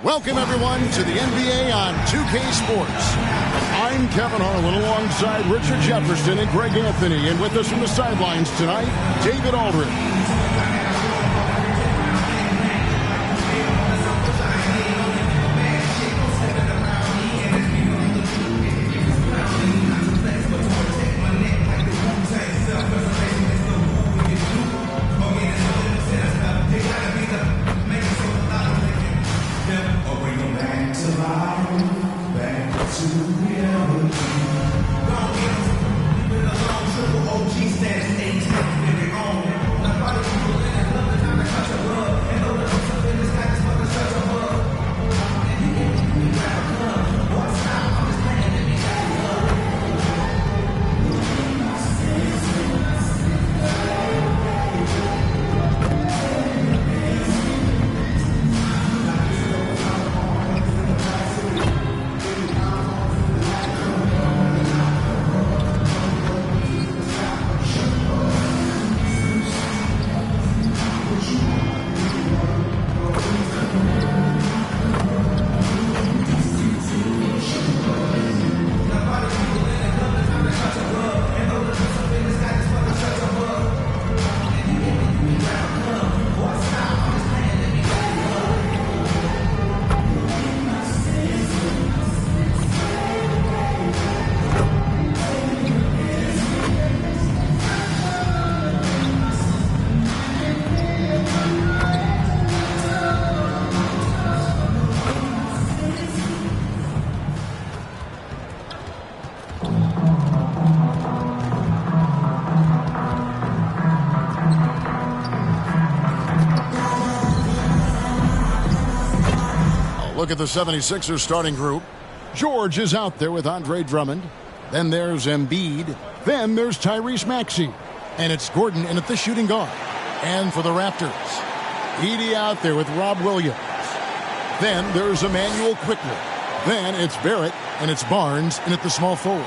Welcome, everyone, to the NBA on 2K Sports. I'm Kevin Harlan alongside Richard Jefferson and Greg Anthony. And with us from the sidelines tonight, David Aldridge. Look at the 76ers starting group. George is out there with Andre Drummond. Then there's Embiid. Then there's Tyrese Maxey. And it's Gordon in at the shooting guard. And for the Raptors, Edey out there with Rob Williams. Then there's Emmanuel Quickly. Then it's Barrett, and it's Barnes in at the small forward.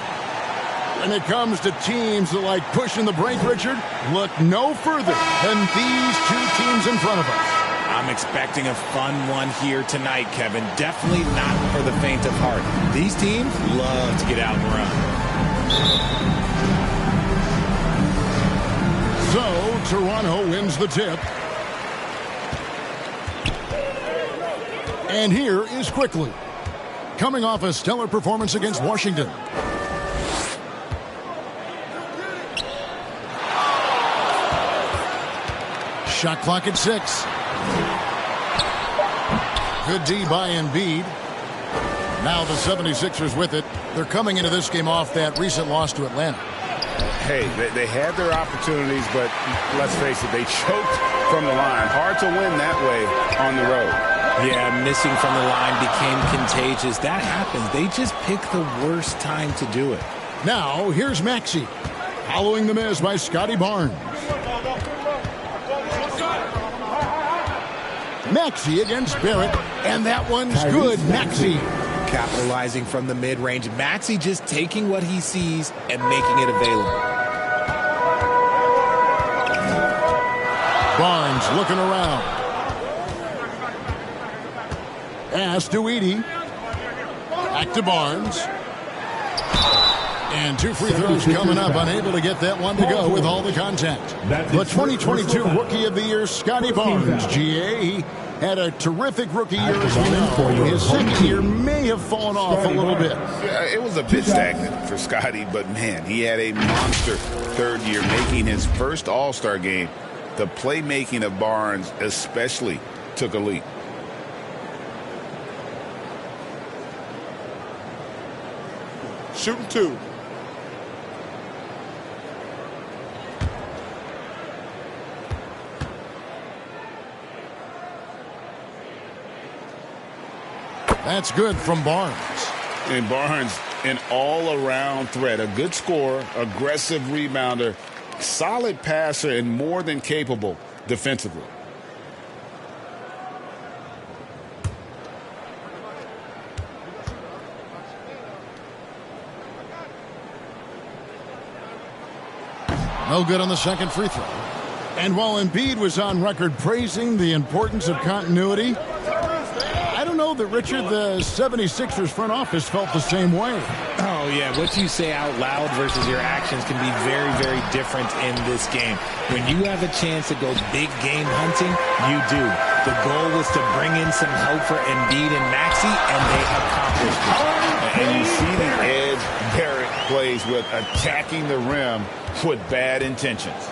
When it comes to teams that like pushing the break, Richard, look no further than these two teams in front of us. I'm expecting a fun one here tonight, Kevin. Definitely not for the faint of heart. These teams love to get out and So, run. Toronto wins the tip. And here is Quickly, coming off a stellar performance against Washington. Shot clock at 6. Good D by Embiid. Now the 76ers with it. They're coming into this game off that recent loss to Atlanta. Hey, they had their opportunities, but let's face it, they choked from the line. Hard to win that way on the road. Yeah, missing from the line became contagious. That happens. They just pick the worst time to do it. Now, here's Maxey, following the miss by Scotty Barnes. Maxey against Barrett, and that one's good. Maxey capitalizing from the mid-range. Maxey just taking what he sees and making it available. Barnes looking around. Pass to Edey. Back to Barnes. And 2 free throws coming up. Unable to get that one to go with all the contact. The 2022 Rookie of the Year, Scotty Barnes. GA had a terrific rookie year, as we know. His second year may have fallen off a little bit. Yeah, it was a bit stagnant for Scotty, but man, he had a monster third year, making his first All-Star game. The playmaking of Barnes especially took a leap. Shooting 2. That's good from Barnes. And Barnes, an all-around threat, a good scorer, aggressive rebounder, solid passer, and more than capable defensively. No good on the second free throw. And while Embiid was on record praising the importance of continuity, I don't don't know that, Richard, the 76ers front office felt the same way. Oh, yeah. What you say out loud versus your actions can be very, very different in this game. When you have a chance to go big game hunting, you do. The goal was to bring in some help for Embiid and Maxey, and they accomplished it. And you see the edge Barrett plays with, attacking the rim with bad intentions.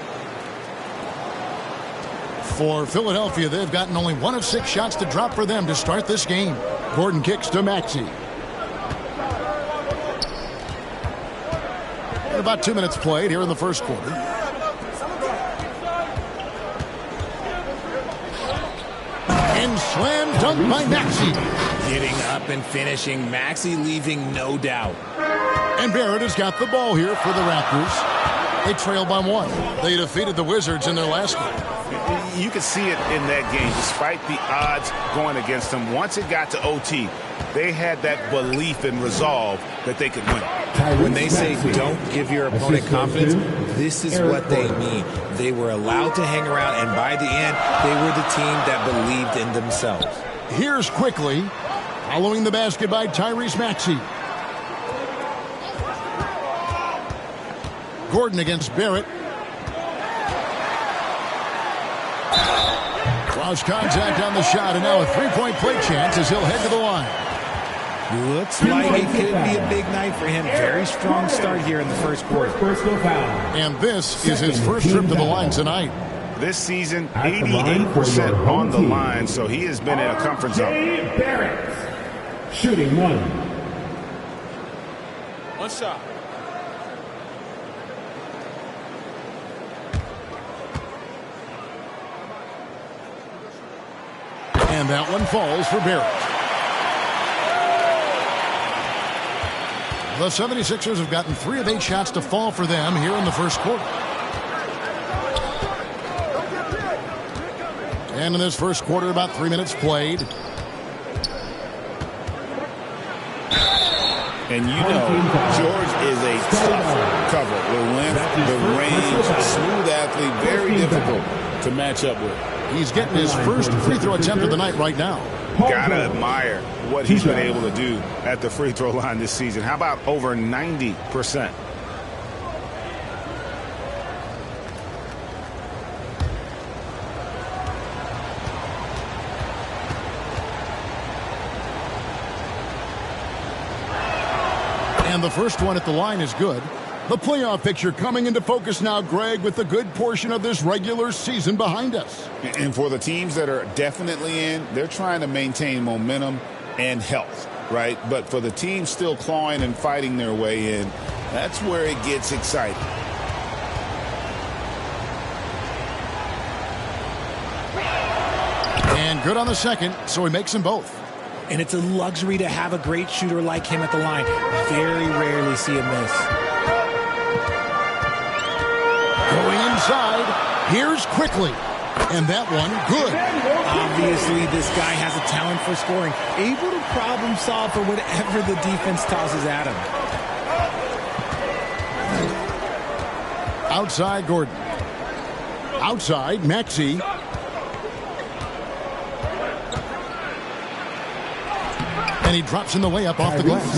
For Philadelphia, they've gotten only 1 of 6 shots to drop for them to start this game. Gordon kicks to Maxey. And about 2 minutes played here in the first quarter. And slam dunk by Maxey. Getting up and finishing. Maxey leaving no doubt. And Barrett has got the ball here for the Raptors. They trail by 1. They defeated the Wizards in their last game. You could see it in that game, despite the odds going against them. Once it got to OT, they had that belief and resolve that they could win. When they say don't give your opponent confidence, this is what they mean. They were allowed to hang around, and by the end, they were the team that believed in themselves. Here's quickly, following the basket by Tyrese Maxey. Gordon against Barrett. Cross contact on the shot, and now a three-point play chance as he'll head to the line. Looks like it could be a big night for him. Very strong start here in the first quarter. And this is his first trip to the line tonight. This season, 88% on the line, so he has been in a comfort zone. Barrett, shooting 1. One shot. And that one falls for Barrett. The 76ers have gotten 3 of 8 shots to fall for them here in the first quarter. And in this first quarter, about 3 minutes played. And you know, George is a tough cover. The length, the range, smooth athlete, very difficult to match up with. He's getting his first free throw attempt of the night right now. Gotta admire what he's been able to do at the free throw line this season. How about over 90%? And the first one at the line is good. The playoff picture coming into focus now, Greg, with a good portion of this regular season behind us. And for the teams that are definitely in, they're trying to maintain momentum and health, right? But for the teams still clawing and fighting their way in, that's where it gets exciting. And good on the second, so he makes them both. And it's a luxury to have a great shooter like him at the line. Very rarely see him miss. Going inside, here's quickly. And that one, good. Obviously, this guy has a talent for scoring. Able to problem solve for whatever the defense tosses at him. Outside, Gordon. Outside, Maxey. And he drops in the layup off the glass.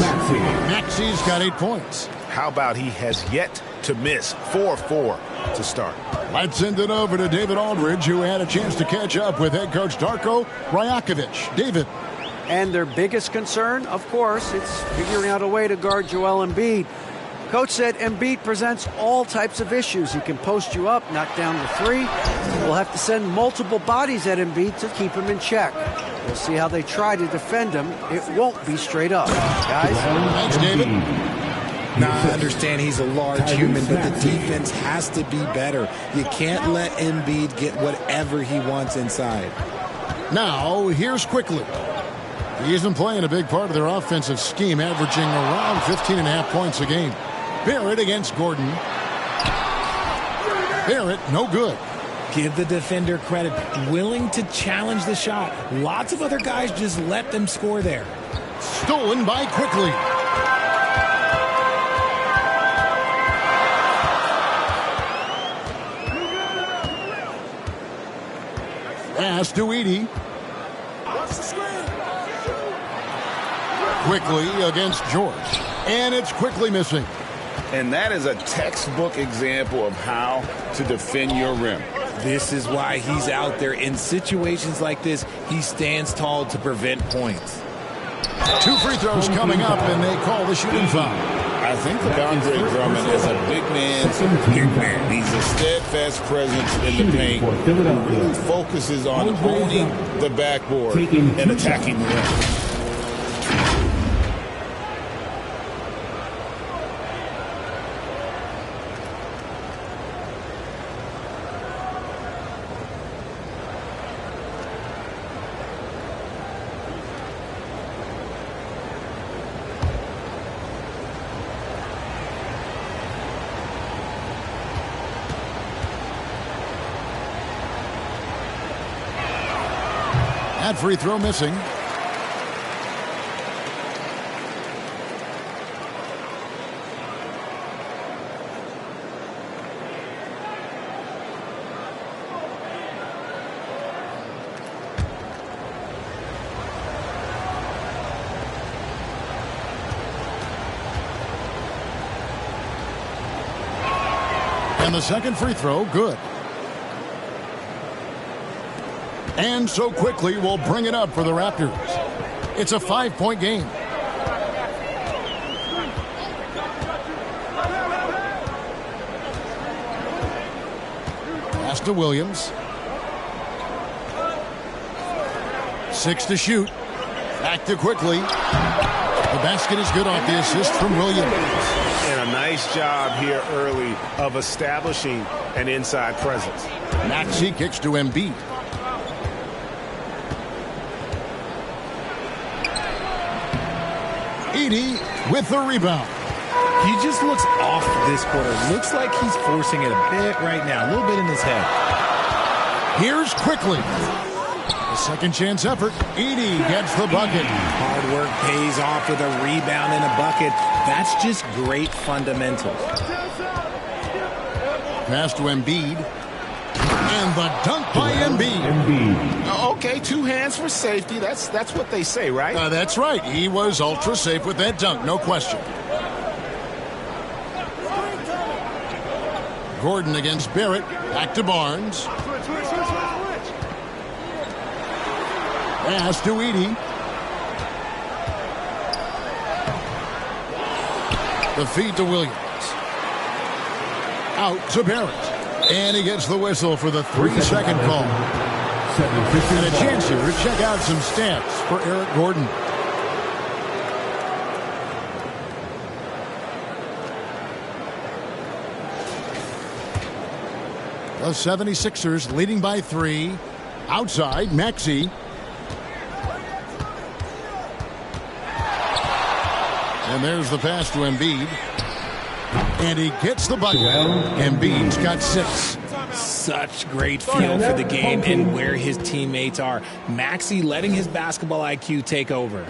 Maxey's got 8 points. How about he has yet to miss 4-4 to start? Let's send it over to David Aldridge, who had a chance to catch up with head coach Darko Rajakovic. David. And their biggest concern, of course, it's figuring out a way to guard Joel Embiid. Coach said Embiid presents all types of issues. He can post you up, knock down the three. We'll have to send multiple bodies at Embiid to keep him in check. We'll see how they try to defend him. It won't be straight up. Guys? Thanks, David. Now, I understand he's a large human, but the defense has to be better. You can't let Embiid get whatever he wants inside. Now, here's quickly. He isn't playing a big part of their offensive scheme, averaging around 15.5 points a game. Barrett against Gordon. Barrett, no good. Give the defender credit. Willing to challenge the shot. Lots of other guys just let them score there. Stolen by quickly. Pass to Edie. quickly against George. And it's quickly missing. And that is a textbook example of how to defend your rim. This is why he's out there. In situations like this, he stands tall to prevent points. 2 free throws coming up, and they call the shooting foul. I think that Andre Drummond is a big man. He's a steadfast presence in the paint. He really focuses on owning the backboard and attacking the rim. That free throw missing. And the second free throw, good. And so quickly, we'll bring it up for the Raptors. It's a 5-point game. Pass to Williams. 6 to shoot. Back to quickly. The basket is good off the assist from Williams. And a nice job here early of establishing an inside presence. Maxey kicks to Embiid. Edey with the rebound. He just looks off this quarter. Looks like he's forcing it a bit right now. A little bit in his head. Here's quickly. A second chance effort. Edey gets the bucket. Hard work pays off with a rebound and a bucket. That's just great fundamentals. Pass to Embiid. And the dunk by Embiid. Okay, 2 hands for safety. That's what they say, right? That's right. He was ultra safe with that dunk, no question. Gordon against Barrett. Back to Barnes. Pass to Edey. The feed to Williams. Out to Barrett. And he gets the whistle for the 3-second call. And a chance here to check out some stats for Eric Gordon. The 76ers leading by 3. Outside, Maxey. And there's the pass to Embiid. And he gets the bucket. Embiid's got 6. Such great feel for the game and where his teammates are. Maxey letting his basketball IQ take over.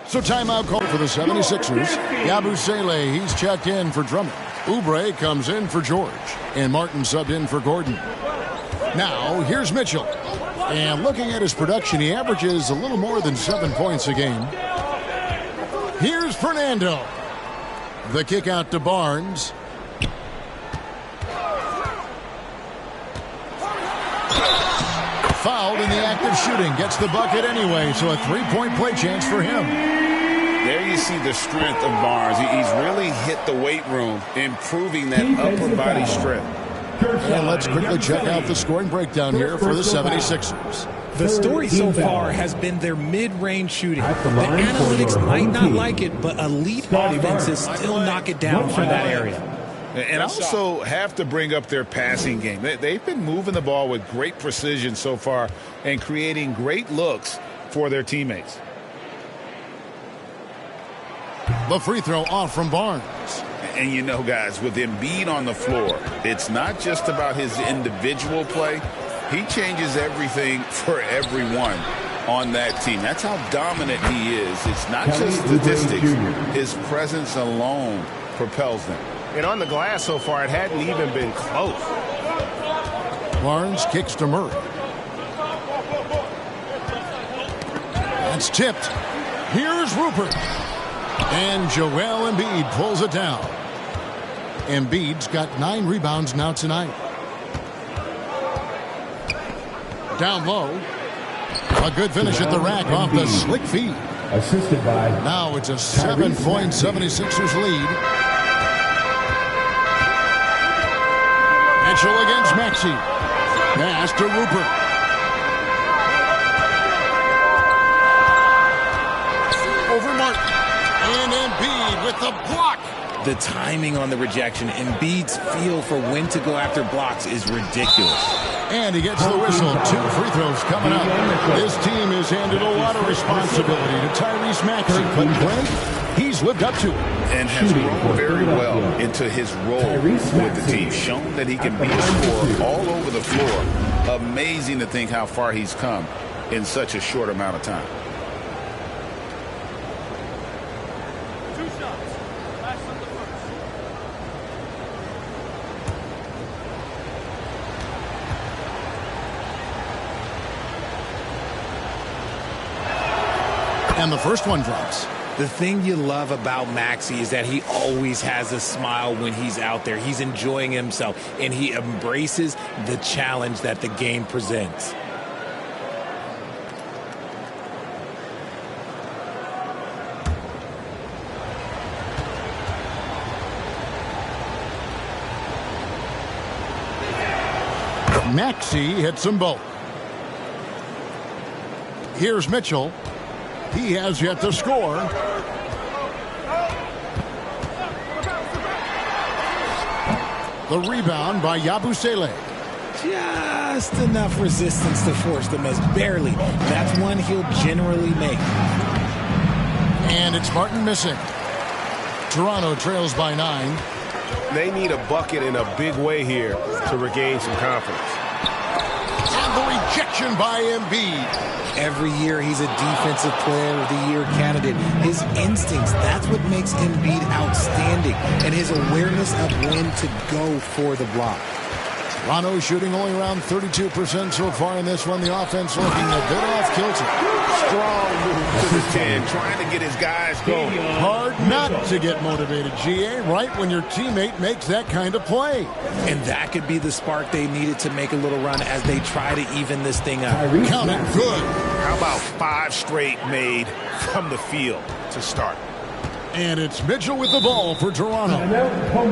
So timeout call for the 76ers. Yabusele, he's checked in for Drummond. Oubre comes in for George. And Martin subbed in for Gordon. Now, here's Mitchell. And looking at his production, he averages a little more than 7 points a game. Here's Fernando. The kick out to Barnes. Fouled in the act of shooting. Gets the bucket anyway, so a 3-point play chance for him. There you see the strength of Barnes. He's really hit the weight room, improving that upper body strength. And let's quickly check out the scoring breakdown here for the 76ers. The story so far has been their mid-range shooting. The analytics might not like it, but elite offenses still knock it down from that area. And I also have to bring up their passing game. They've been moving the ball with great precision so far and creating great looks for their teammates. The free throw off from Barnes. And you know, guys, with Embiid on the floor, it's not just about his individual play. He changes everything for everyone on that team. That's how dominant he is. It's not just statistics. His presence alone propels them. And on the glass so far, it hadn't even been close. Barnes kicks to Murray. That's tipped. Here's Rupert. And Joel Embiid pulls it down. Embiid's got 9 rebounds now tonight. Down low. A good finish at the rack off the slick feed. Assisted by... Now it's a 7-point 76ers lead. Mitchell against Maxey. Pass to Rupert. Over Martin. And Embiid with the block. The timing on the rejection, Embiid's feel for when to go after blocks is ridiculous. And he gets the whistle. 2 free throws coming up. This team has handed a lot of responsibility to Tyrese Maxey. But Greg, he's lived up to it. And has grown very well into his role with the team. Shown that he can be a scorer all over the floor. Amazing to think how far he's come in such a short amount of time. And the first one drops. The thing you love about Maxey is that he always has a smile when he's out there. He's enjoying himself, and he embraces the challenge that the game presents. Maxey hits them both. Here's Mitchell. He has yet to score. The rebound by Yabusele. Just enough resistance to force the miss. Barely. That's one he'll generally make. And it's Martin missing. Toronto trails by 9. They need a bucket in a big way here to regain some confidence. And the rejection by Embiid. Every year he's a Defensive Player of the Year candidate. His instincts, that's what makes Embiid outstanding. And his awareness of when to go for the block. Toronto shooting only around 32% so far in this one. The offense looking a bit off kilter. Strong move to the 10, trying to get his guys going. Hard not to get motivated, GA, right when your teammate makes that kind of play. And that could be the spark they needed to make a little run as they try to even this thing up. Count it good. How about 5 straight made from the field to start? And it's Mitchell with the ball for Toronto.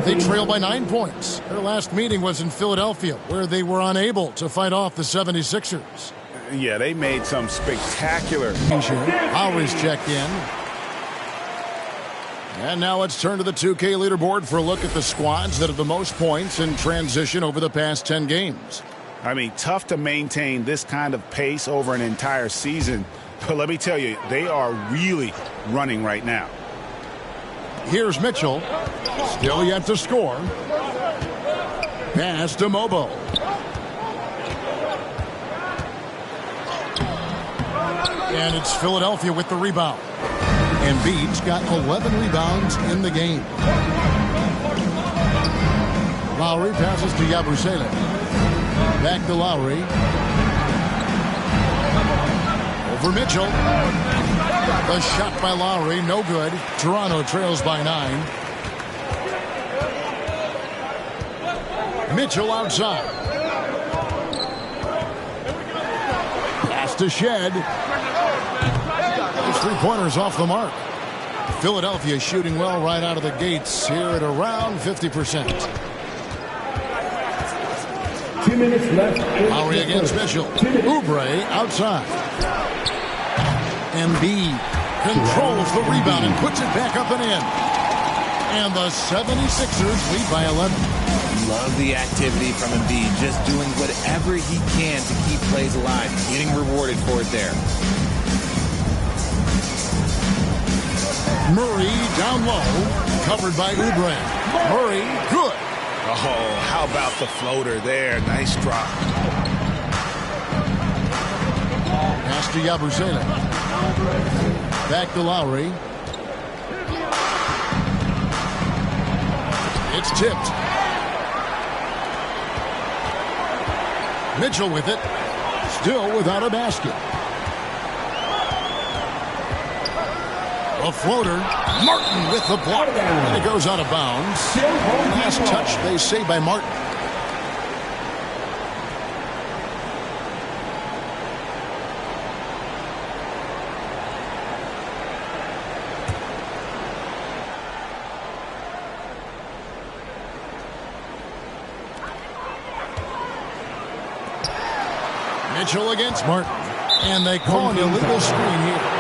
They trail by 9 points. Their last meeting was in Philadelphia, where they were unable to fight off the 76ers. Yeah, they made some spectacular. Lowry's checked in. And now let's turn to the 2K leaderboard for a look at the squads that have the most points in transition over the past 10 games. I mean, tough to maintain this kind of pace over an entire season. But let me tell you, they are really running right now. Here's Mitchell. Still yet to score. Pass to Mobo. And it's Philadelphia with the rebound. Embiid's got 11 rebounds in the game. Lowry passes to Yabusele. Back to Lowry. Over Mitchell. The shot by Lowry, no good. Toronto trails by 9. Mitchell outside. Pass to Shed. His 3-pointers off the mark. Philadelphia shooting well right out of the gates here at around 50%. 2 minutes left. Lowry against Mitchell. Oubre outside. Embiid controls the rebound and puts it back up and in. And the 76ers lead by 11. Love the activity from Embiid, just doing whatever he can to keep plays alive, getting rewarded for it there. Murray down low, covered by Oubre. Murray, good. Oh, how about the floater there? Nice drop. Pass to Yabusele. Back to Lowry. It's tipped. Mitchell with it. Still without a basket. A floater. Martin with the block. And it goes out of bounds. Last touch, they say, by Martin. Mitchell against Martin. And they call an illegal screen here.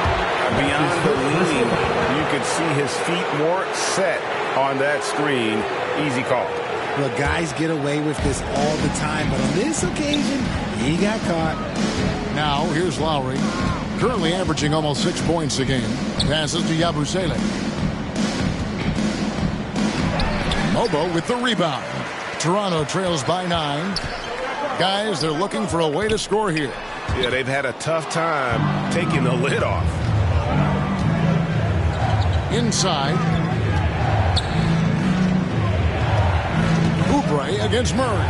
Beyond the leaning, you could see his feet more set on that screen. Easy call. Well, guys get away with this all the time, but on this occasion, he got caught. Now, here's Lowry. Currently averaging almost 6 points a game. Passes to Yabusele. Mobo with the rebound. Toronto trails by 9. Guys, they're looking for a way to score here. Yeah, they've had a tough time taking the lid off. Inside. Oubre against Murray.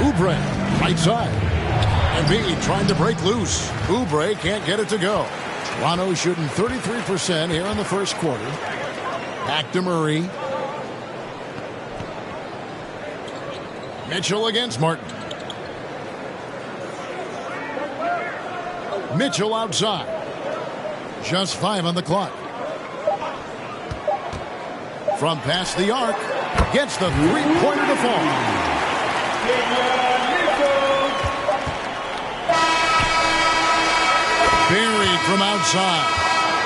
Oubre, right side. Embiid trying to break loose. Oubre can't get it to go. Toronto shooting 33% here in the first quarter. Back to Murray. Mitchell against Martin. Mitchell outside. Just 5 on the clock. From past the arc. Gets the three-pointer to fall. Buried from outside.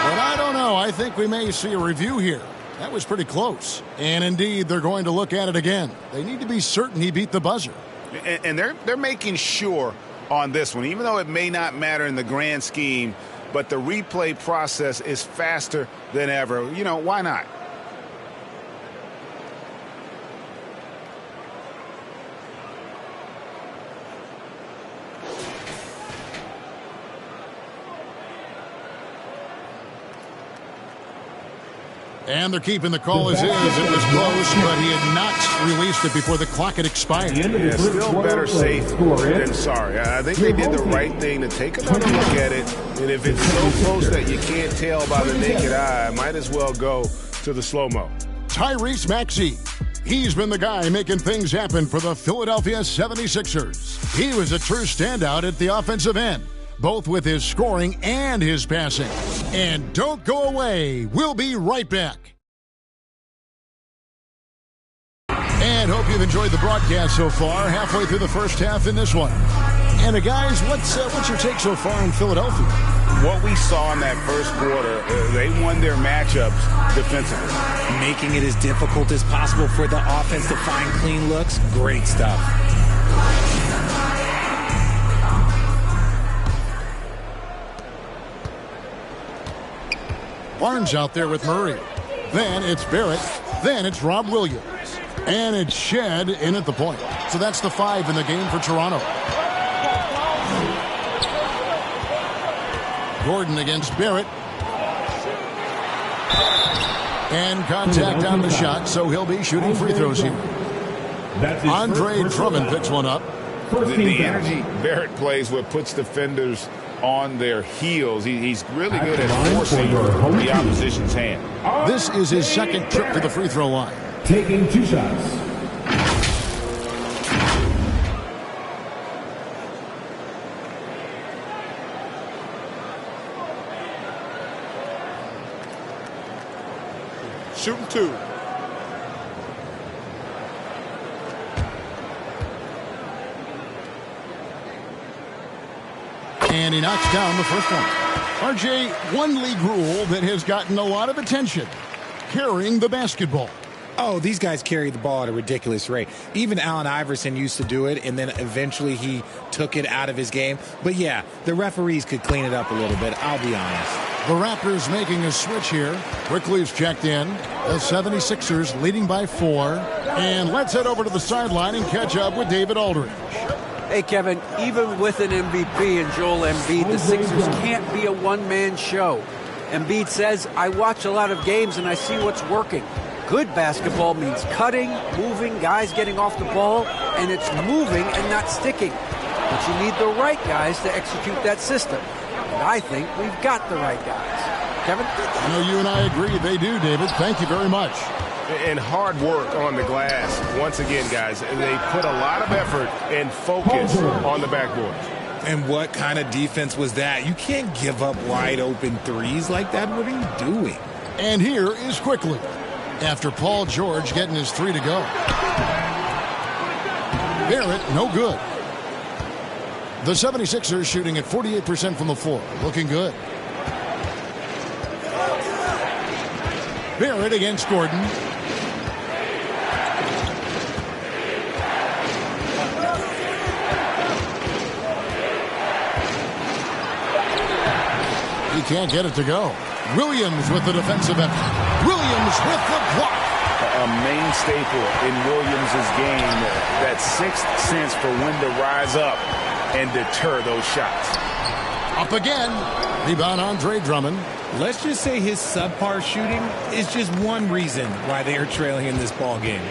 But I don't know. I think we may see a review here. That was pretty close. And indeed, they're going to look at it again. They need to be certain he beat the buzzer. And they're making sure on this one, even though it may not matter in the grand scheme, but the replay process is faster than ever. You know, why not? And they're keeping the call as is. It was close, but he had not released it before the clock had expired. Yeah, still better safe than sorry. I think they did the right thing to take another look at it. And if it's so close that you can't tell by the naked eye, might as well go to the slow-mo. Tyrese Maxey. He's been the guy making things happen for the Philadelphia 76ers. He was a true standout at the offensive end, both with his scoring and his passing. And don't go away. We'll be right back. And hope you've enjoyed the broadcast so far. Halfway through the first half in this one. And guys, what's your take so far in Philadelphia? What we saw in that first quarter, they won their matchups defensively. Making it as difficult as possible for the offense to find clean looks. Great stuff. Barnes out there with Murray. Then it's Barrett. Then it's Rob Williams. And it's Shed in at the point. So that's the 5 in the game for Toronto. Gordon against Barrett. And contact on the shot, so he'll be shooting free throws here. Andre Drummond picks one up. The energy Barrett plays what puts defenders on their heels. He's really good at forcing the opposition's hand. This is his second trip to the free throw line. Taking 2 shots. Shooting 2. And he knocks down the first one. RJ, one league rule that has gotten a lot of attention. Carrying the basketball. Oh, these guys carry the ball at a ridiculous rate. Even Allen Iverson used to do it, and then eventually he took it out of his game. But yeah, the referees could clean it up a little bit, I'll be honest. The Raptors making a switch here. Quickly's checked in. The 76ers leading by 4. And let's head over to the sideline and catch up with David Aldridge. Hey, Kevin, even with an MVP and Joel Embiid, the Sixers can't be a one-man show. Embiid says, I watch a lot of games and I see what's working. Good basketball means cutting, moving, guys getting off the ball, and it's moving and not sticking. But you need the right guys to execute that system. I think we've got the right guys. Kevin? I know you and I agree. They do, David. Thank you very much. And hard work on the glass. Once again, guys, they put a lot of effort and focus on the backboard. And what kind of defense was that? You can't give up wide open threes like that. What are you doing? And here is quickly, after Paul George getting his 3 to go. Barrett, no good. The 76ers shooting at 48% from the floor. Looking good. Barrett against Gordon. He can't get it to go. Williams with the defensive effort. Williams with the block. A main staple in Williams' game, that sixth sense for when to rise up and deter those shots. Up again. Rebound Andre Drummond. Let's just say his subpar shooting is just one reason why they are trailing in this ball game.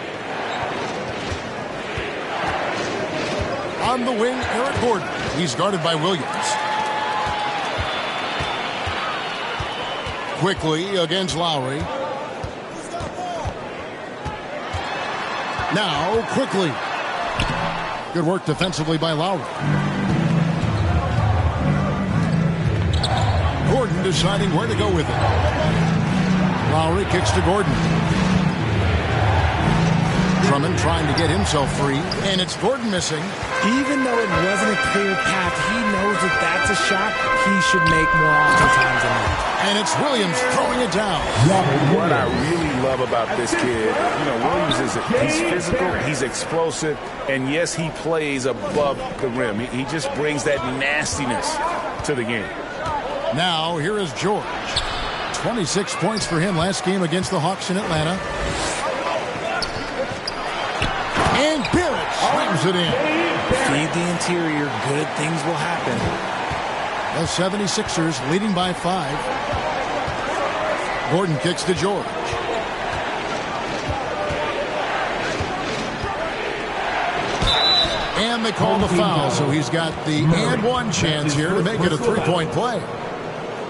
On the wing, Eric Gordon. He's guarded by Williams. Quickly against Lowry. Now, quickly. Good work defensively by Lowry. Gordon deciding where to go with it. Lowry kicks to Gordon. Drummond trying to get himself free, and it's Gordon missing. Even though it wasn't a clear path, he knows that that's a shot he should make more oftentimes than not. And it's Williams throwing it down. What I really love about this kid, Williams he's physical, he's explosive, and yes, he plays above the rim. He just brings that nastiness to the game. Now, here is George. 26 points for him last game against the Hawks in Atlanta. And Barrett slams it in. Feed the interior, good things will happen. The 76ers leading by 5. Gordon kicks to George. And they call the foul, so he's got the and one chance here to make it a 3-point play.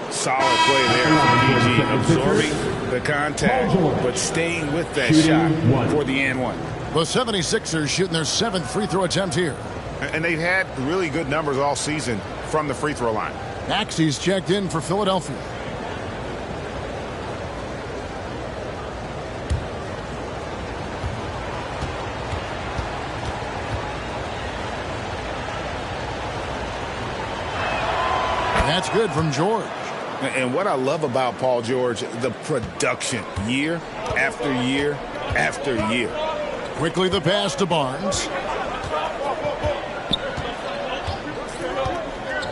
Solid play there from PG, absorbing the contact, but staying with that shot for the and one. The 76ers shooting their 7th free throw attempt here. And they've had really good numbers all season from the free throw line. Maxey's checked in for Philadelphia. That's good from George. And what I love about Paul George, the production, year after year after year. Quickly the pass to Barnes.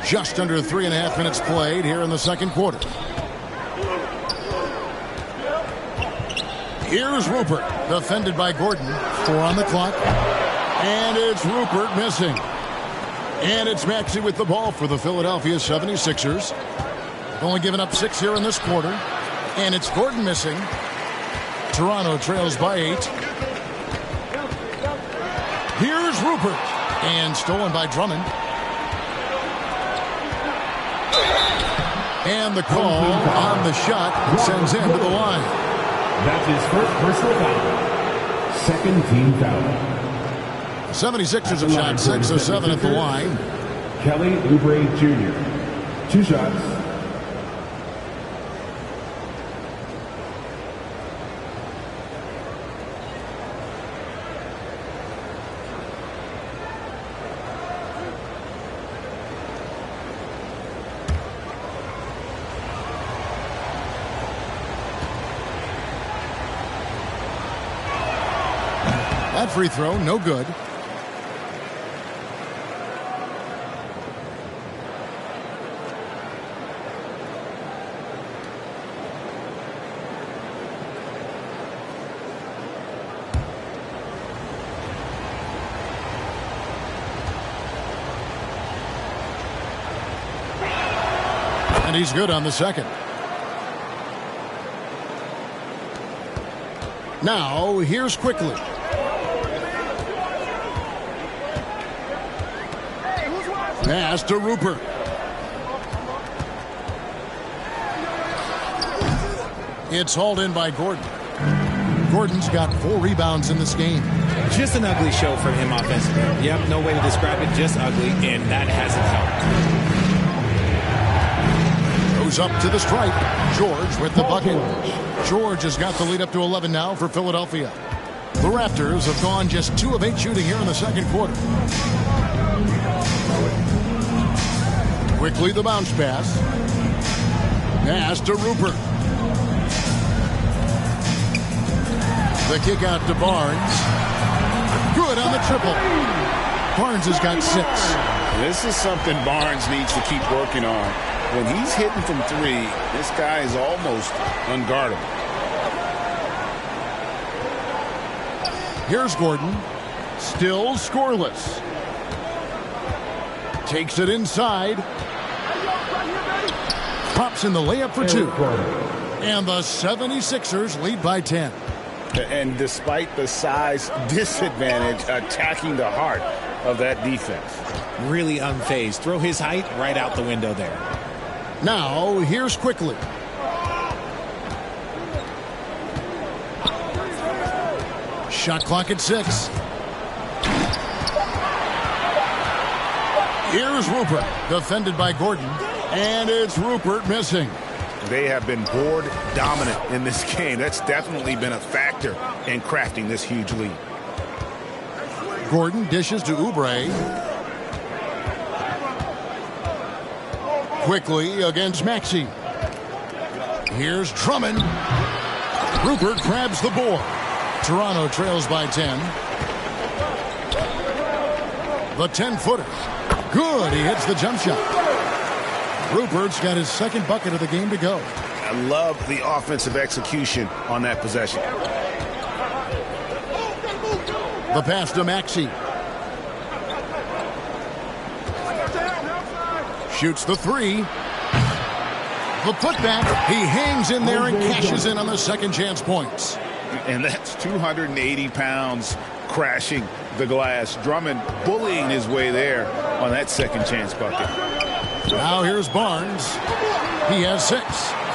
Just under 3.5 minutes played here in the second quarter. Here's Rupert, defended by Gordon. 4 on the clock. And it's Rupert missing. And it's Maxey with the ball for the Philadelphia 76ers. Only given up 6 here in this quarter. And it's Gordon missing. Toronto trails by 8. Here's Rupert. And stolen by Drummond. And the call on the shot sends him to the line. That's his first personal foul. Second team foul. 76ers have shot 6 or 7 at the line. Kelly Oubre Jr. 2 shots. That free throw, no good. And he's good on the second. Now, here's quickly. Pass to Rupert. It's hauled in by Gordon. Gordon's got 4 rebounds in this game. Just an ugly show from him offensively. Yep, no way to describe it, just ugly, and that hasn't helped. Goes up to the stripe. George with the bucket. George has got the lead up to 11 now for Philadelphia. The Raptors have gone just 2 of 8 shooting here in the second quarter. Quickly the bounce pass. Pass to Rupert. The kick out to Barnes. Good on the triple. Barnes has got 6. This is something Barnes needs to keep working on. When he's hitting from 3, this guy is almost unguardable. Here's Gordon. Still scoreless. Takes it inside. Pops in the layup for 2. And the 76ers lead by 10. And despite the size disadvantage, attacking the heart of that defense. Really unfazed. Throw his height right out the window there. Now, here's Quickly. Shot clock at 6. Here's Rupert, defended by Gordon. And it's Rupert missing. They have been board dominant in this game. That's definitely been a factor in crafting this huge lead. Gordon dishes to Oubre. Quickly against Maxey. Here's Drummond. Rupert grabs the board. Toronto trails by 10. The 10-footer. Good. He hits the jump shot. Rupert's got his second bucket of the game to go. I love the offensive execution on that possession. The pass to Maxey. Shoots the 3. The putback. He hangs in there and cashes in on the second chance points. And that's 280 pounds crashing the glass. Drummond bullying his way there on that second chance bucket. Now here's Barnes. He has 6.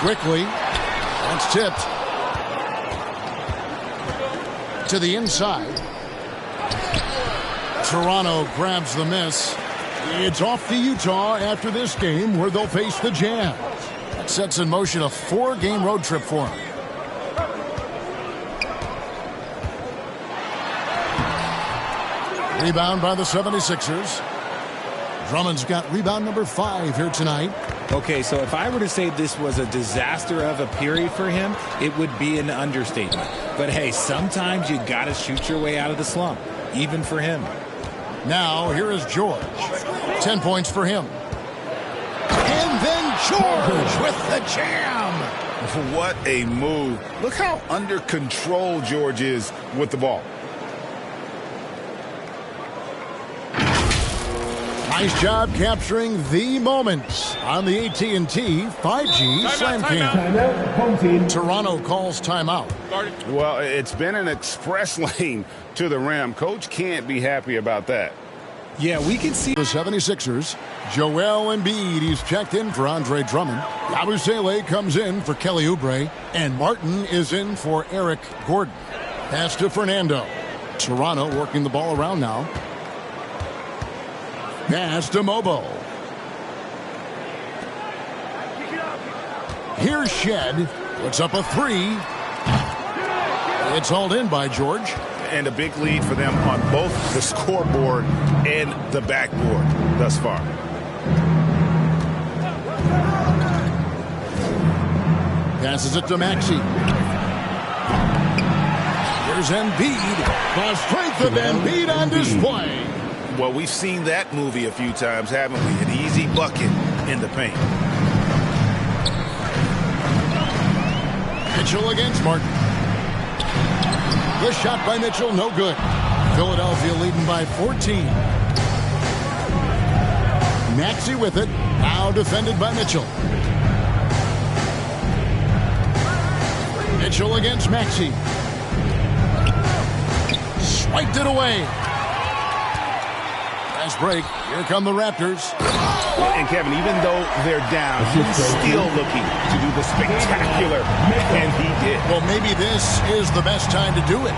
Quickly. That's tipped. To the inside. Toronto grabs the miss. It's off to Utah after this game where they'll face the Jazz. That sets in motion a 4-game road trip for them. Rebound by the 76ers. Drummond's got rebound number 5 here tonight. Okay, so if I were to say this was a disaster of a period for him, it would be an understatement. But hey, sometimes you got to shoot your way out of the slump, even for him. Now, here is George. 10 points for him. And then George with the jam. What a move. Look how under control George is with the ball. Nice job capturing the moments on the AT&T 5G Slam Cam. Toronto calls timeout. Well, it's been an express lane to the rim. Coach can't be happy about that. Yeah, we can see the 76ers. Joel Embiid, he's checked in for Andre Drummond. Yabusele comes in for Kelly Oubre. And Martin is in for Eric Gordon. Pass to Fernando. Toronto working the ball around now. Pass to Mobo. Here's Shed. Puts up a 3. It's hauled in by George. And a big lead for them on both the scoreboard and the backboard thus far. Passes it to Maxey. Here's Embiid. The strength of Embiid on display. Well, we've seen that movie a few times, haven't we? An easy bucket in the paint. Mitchell against Martin. The shot by Mitchell, no good. Philadelphia leading by 14. Maxey with it. Now defended by Mitchell. Mitchell against Maxey. Swiped it away. Nice break. Here come the Raptors. And Kevin, even though they're down, he's still looking to do the spectacular, and he did. Well, maybe this is the best time to do it.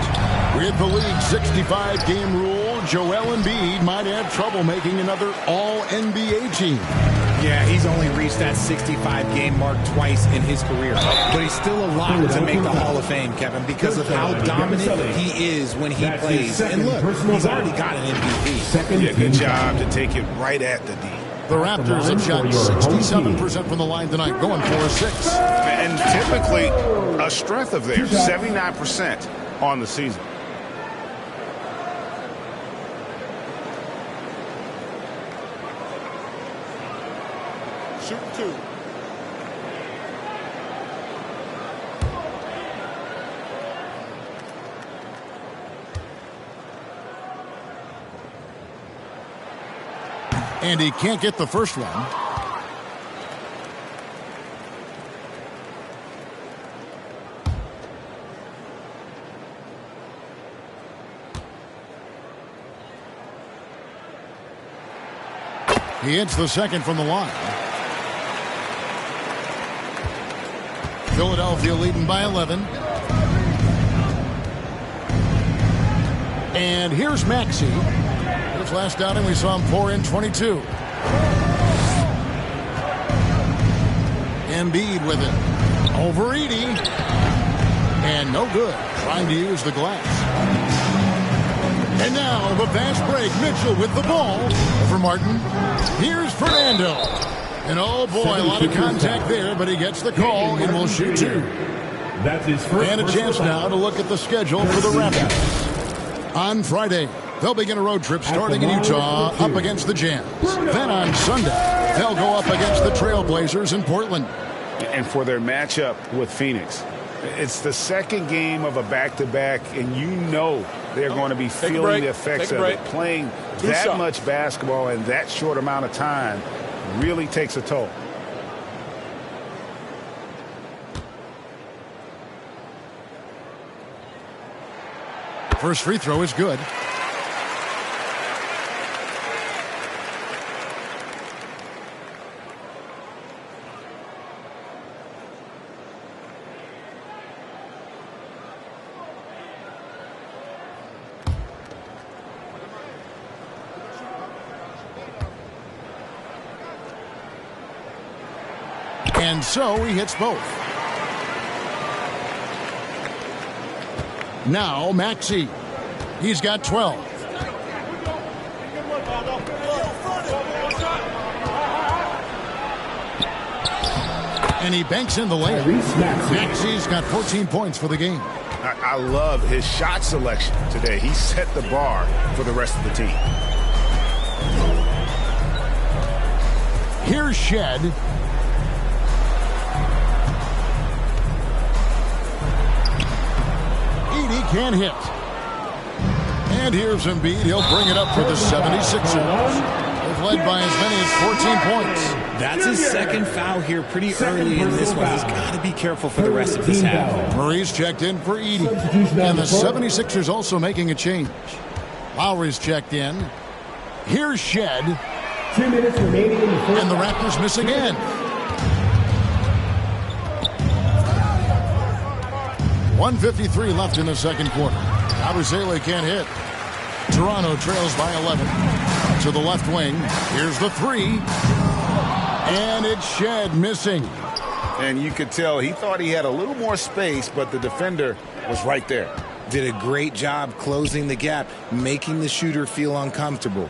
With the league's 65-game rule, Joel Embiid might have trouble making another All-NBA team. Yeah, he's only reached that 65-game mark twice in his career. But he's still a lock to make the Hall of Fame, Kevin, because of how dominant he is when he plays. And look, he's already got an MVP. Yeah, good job to take it right at the D. The Raptors have shot 67% from the line tonight, going for a 6. And typically a strength of theirs, 79% on the season. Shoot 2. And he can't get the first one. He hits the second from the line. Philadelphia leading by 11. And here's Maxey. His last outing, we saw him pour in 22. Embiid with it. Over Edie. And no good. Trying to use the glass. And now the fast break. Mitchell with the ball. Over Martin. Here's Fernando. And oh boy, a lot of contact there, but he gets the call and will shoot 2. That's his first. And a chance now to look at the schedule for the Raptors. On Friday, they'll begin a road trip starting in Utah up against the Jazz. Then on Sunday, they'll go up against the Trailblazers in Portland. And for their matchup with Phoenix, it's the second game of a back-to-back, and you know they're going to be feeling the effects of it. Playing that much basketball in that short amount of time really takes a toll. First free throw is good. And so he hits both. Now Maxey. He's got 12. And he banks in the layup. Maxey's got 14 points for the game. I love his shot selection today. He set the bar for the rest of the team. Here's Shed. Can't hit. And here's Embiid. He'll bring it up for the 76ers. They've led by as many as 14 points. That's his second foul here pretty early in this one. He's got to be careful for the rest of this half. Murray's checked in for Edie. And the 76ers also making a change. Lowry's checked in. Here's Shed. 2 minutes remaining in the first. And the Raptors miss again. 1:53 left in the second quarter. Abusele can't hit. Toronto trails by 11. To the left wing. Here's the 3. And it's Shed missing. And you could tell he thought he had a little more space, but the defender was right there. Did a great job closing the gap, making the shooter feel uncomfortable.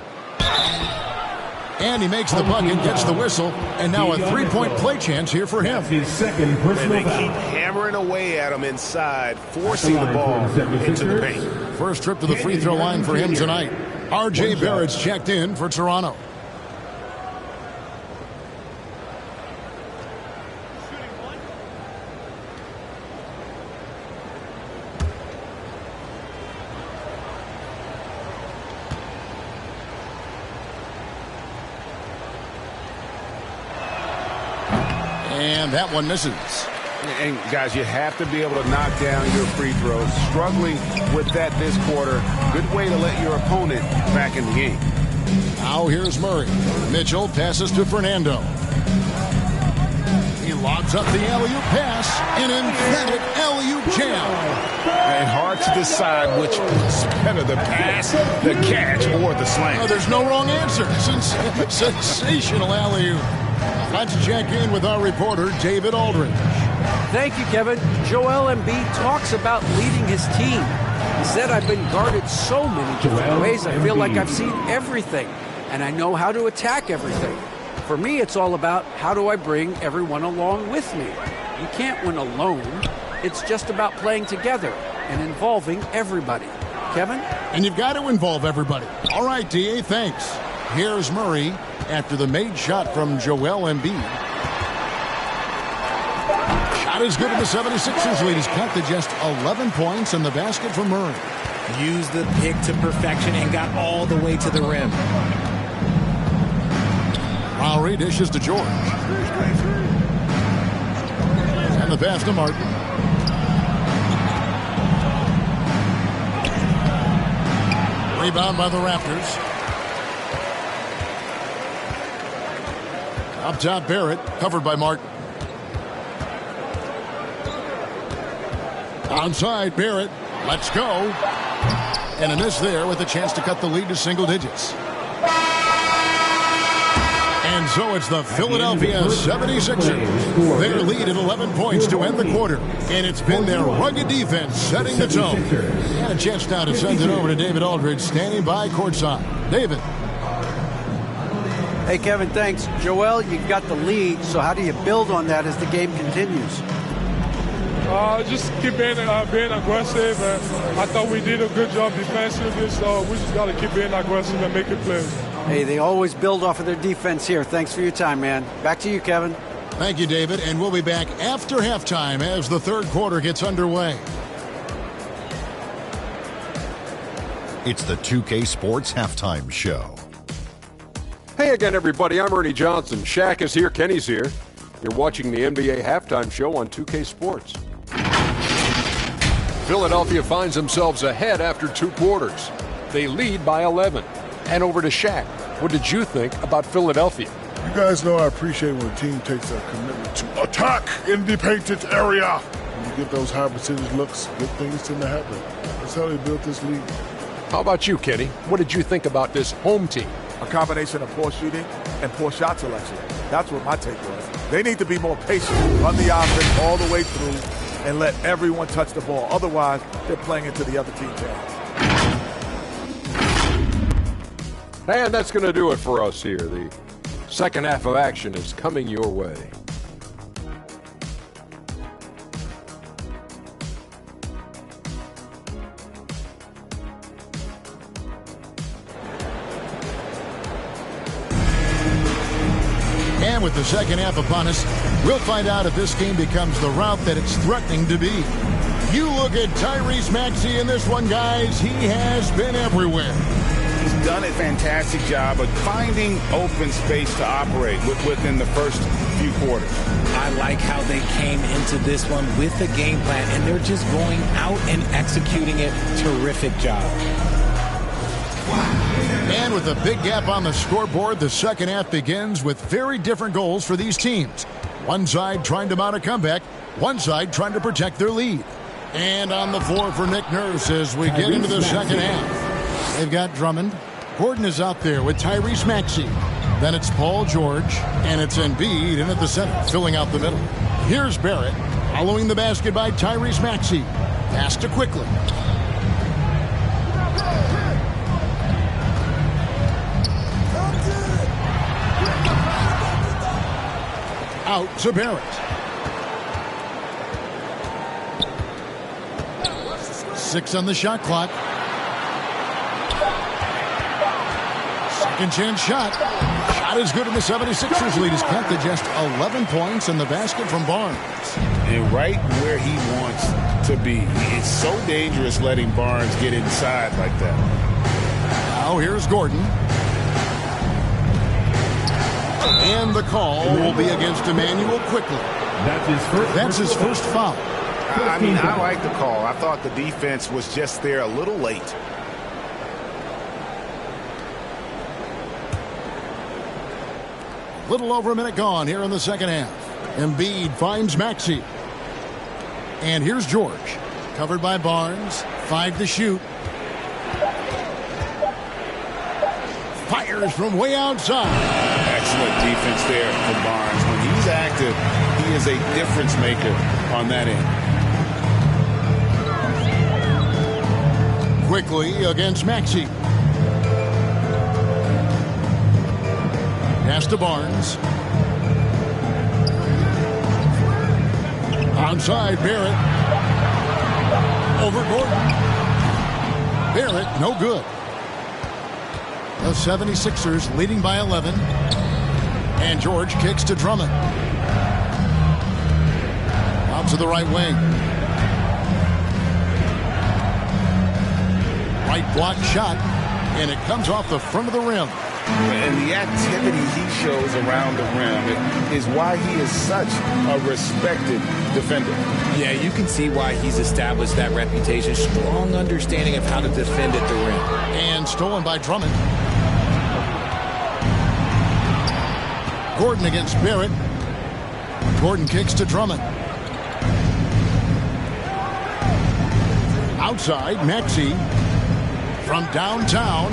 And he makes the bucket, gets the whistle, and now a three-point play chance here for him. His second And personal they foul. keep hammering away at him inside, forcing the ball into the paint. First trip to the free throw line for him tonight. R.J. Barrett's checked in for Toronto. And that one misses. And guys, you have to be able to knock down your free throws. Struggling with that this quarter. Good way to let your opponent back in the game. Now here's Murray. Mitchell passes to Fernando. He lobs up the alley-oop pass. An emphatic alley-oop jam. And hard to decide which was better, the pass, the catch, or the slam. Oh, there's no wrong answer. Sensational alley-oop. Let's check in with our reporter, David Aldridge. Thank you, Kevin. Joel Embiid talks about leading his team. He said, I've been guarded so many different ways. I feel like I've seen everything, and I know how to attack everything. For me, it's all about how do I bring everyone along with me. You can't win alone. It's just about playing together and involving everybody. Kevin? And you've got to involve everybody. All right, D.A., thanks. Here's Murray after the made shot from Joel Embiid. Shot is good in the 76ers lead. He's cut to just 11 points in the basket for Murray. Used the pick to perfection and got all the way to the rim. Lowry dishes to George. And the pass to Martin. Rebound by the Raptors. Up top, Barrett, covered by Martin. Onside, Barrett. Let's go. And a miss there with a chance to cut the lead to single digits. And so it's the Philadelphia 76ers. Their lead at 11 points to end the quarter. And it's been their rugged defense setting the tone. And a chance now to send it over to David Aldridge, standing by courtside. David. Hey, Kevin, thanks. Joel, you got the lead, so how do you build on that as the game continues? Just keep being aggressive. I thought we did a good job defensively, so we just got to keep being aggressive and making plays. Hey, they always build off of their defense here. Thanks for your time, man. Back to you, Kevin. Thank you, David. And we'll be back after halftime as the third quarter gets underway. It's the 2K Sports Halftime Show. Hey again, everybody. I'm Ernie Johnson. Shaq is here. Kenny's here. You're watching the NBA Halftime Show on 2K Sports. Philadelphia finds themselves ahead after 2 quarters. They lead by 11. And over to Shaq. What did you think about Philadelphia? You guys know I appreciate when a team takes a commitment to attack in the painted area. When you get those high percentage looks, good things tend to happen. That's how they built this league. How about you, Kenny? What did you think about this home team? A combination of poor shooting and poor shot selection. That's what my take was. They need to be more patient, run the offense all the way through, and let everyone touch the ball. Otherwise, they're playing into the other team's hands. And that's going to do it for us here. The second half of action is coming your way. And with the second half upon us, we'll find out if this game becomes the route that it's threatening to be. You look at Tyrese Maxey in this one, guys. He has been everywhere. He's done a fantastic job of finding open space to operate within the first few quarters. I like how they came into this one with a game plan, and they're just going out and executing it. Terrific job. And with a big gap on the scoreboard, the second half begins with very different goals for these teams. One side trying to mount a comeback, one side trying to protect their lead. And on the floor for Nick Nurse as we get into the second half. They've got Drummond. Gordon is out there with Tyrese Maxey. Then it's Paul George, and it's Embiid in at the center, filling out the middle. Here's Barrett, following the basket by Tyrese Maxey. Pass to Quickly. Out to Barrett. 6 on the shot clock. Second chance shot. Shot is good in the 76ers lead. Is cut to just 11 points in the basket from Barnes. And right where he wants to be. It's so dangerous letting Barnes get inside like that. Now here's Gordon. And the call will be against Emmanuel Quickly. That's his first foul. I mean, I like the call. I thought the defense was just there a little late. Little over a minute gone here in the second half. Embiid finds Maxey. And here's George. Covered by Barnes. 5 to shoot. Fires from way outside. Excellent defense there for Barnes. When he's active, he is a difference maker on that end. Quickly against Maxey. Pass to Barnes. Outside, Barrett. Over Gordon. Barrett, no good. The 76ers leading by 11. And George kicks to Drummond. Out to the right wing. Right block shot. And it comes off the front of the rim. And the activity he shows around the rim is why he is such a respected defender. Yeah, you can see why he's established that reputation. Strong understanding of how to defend at the rim. And stolen by Drummond. Gordon against Barrett. Gordon kicks to Drummond. Outside, Maxey from downtown.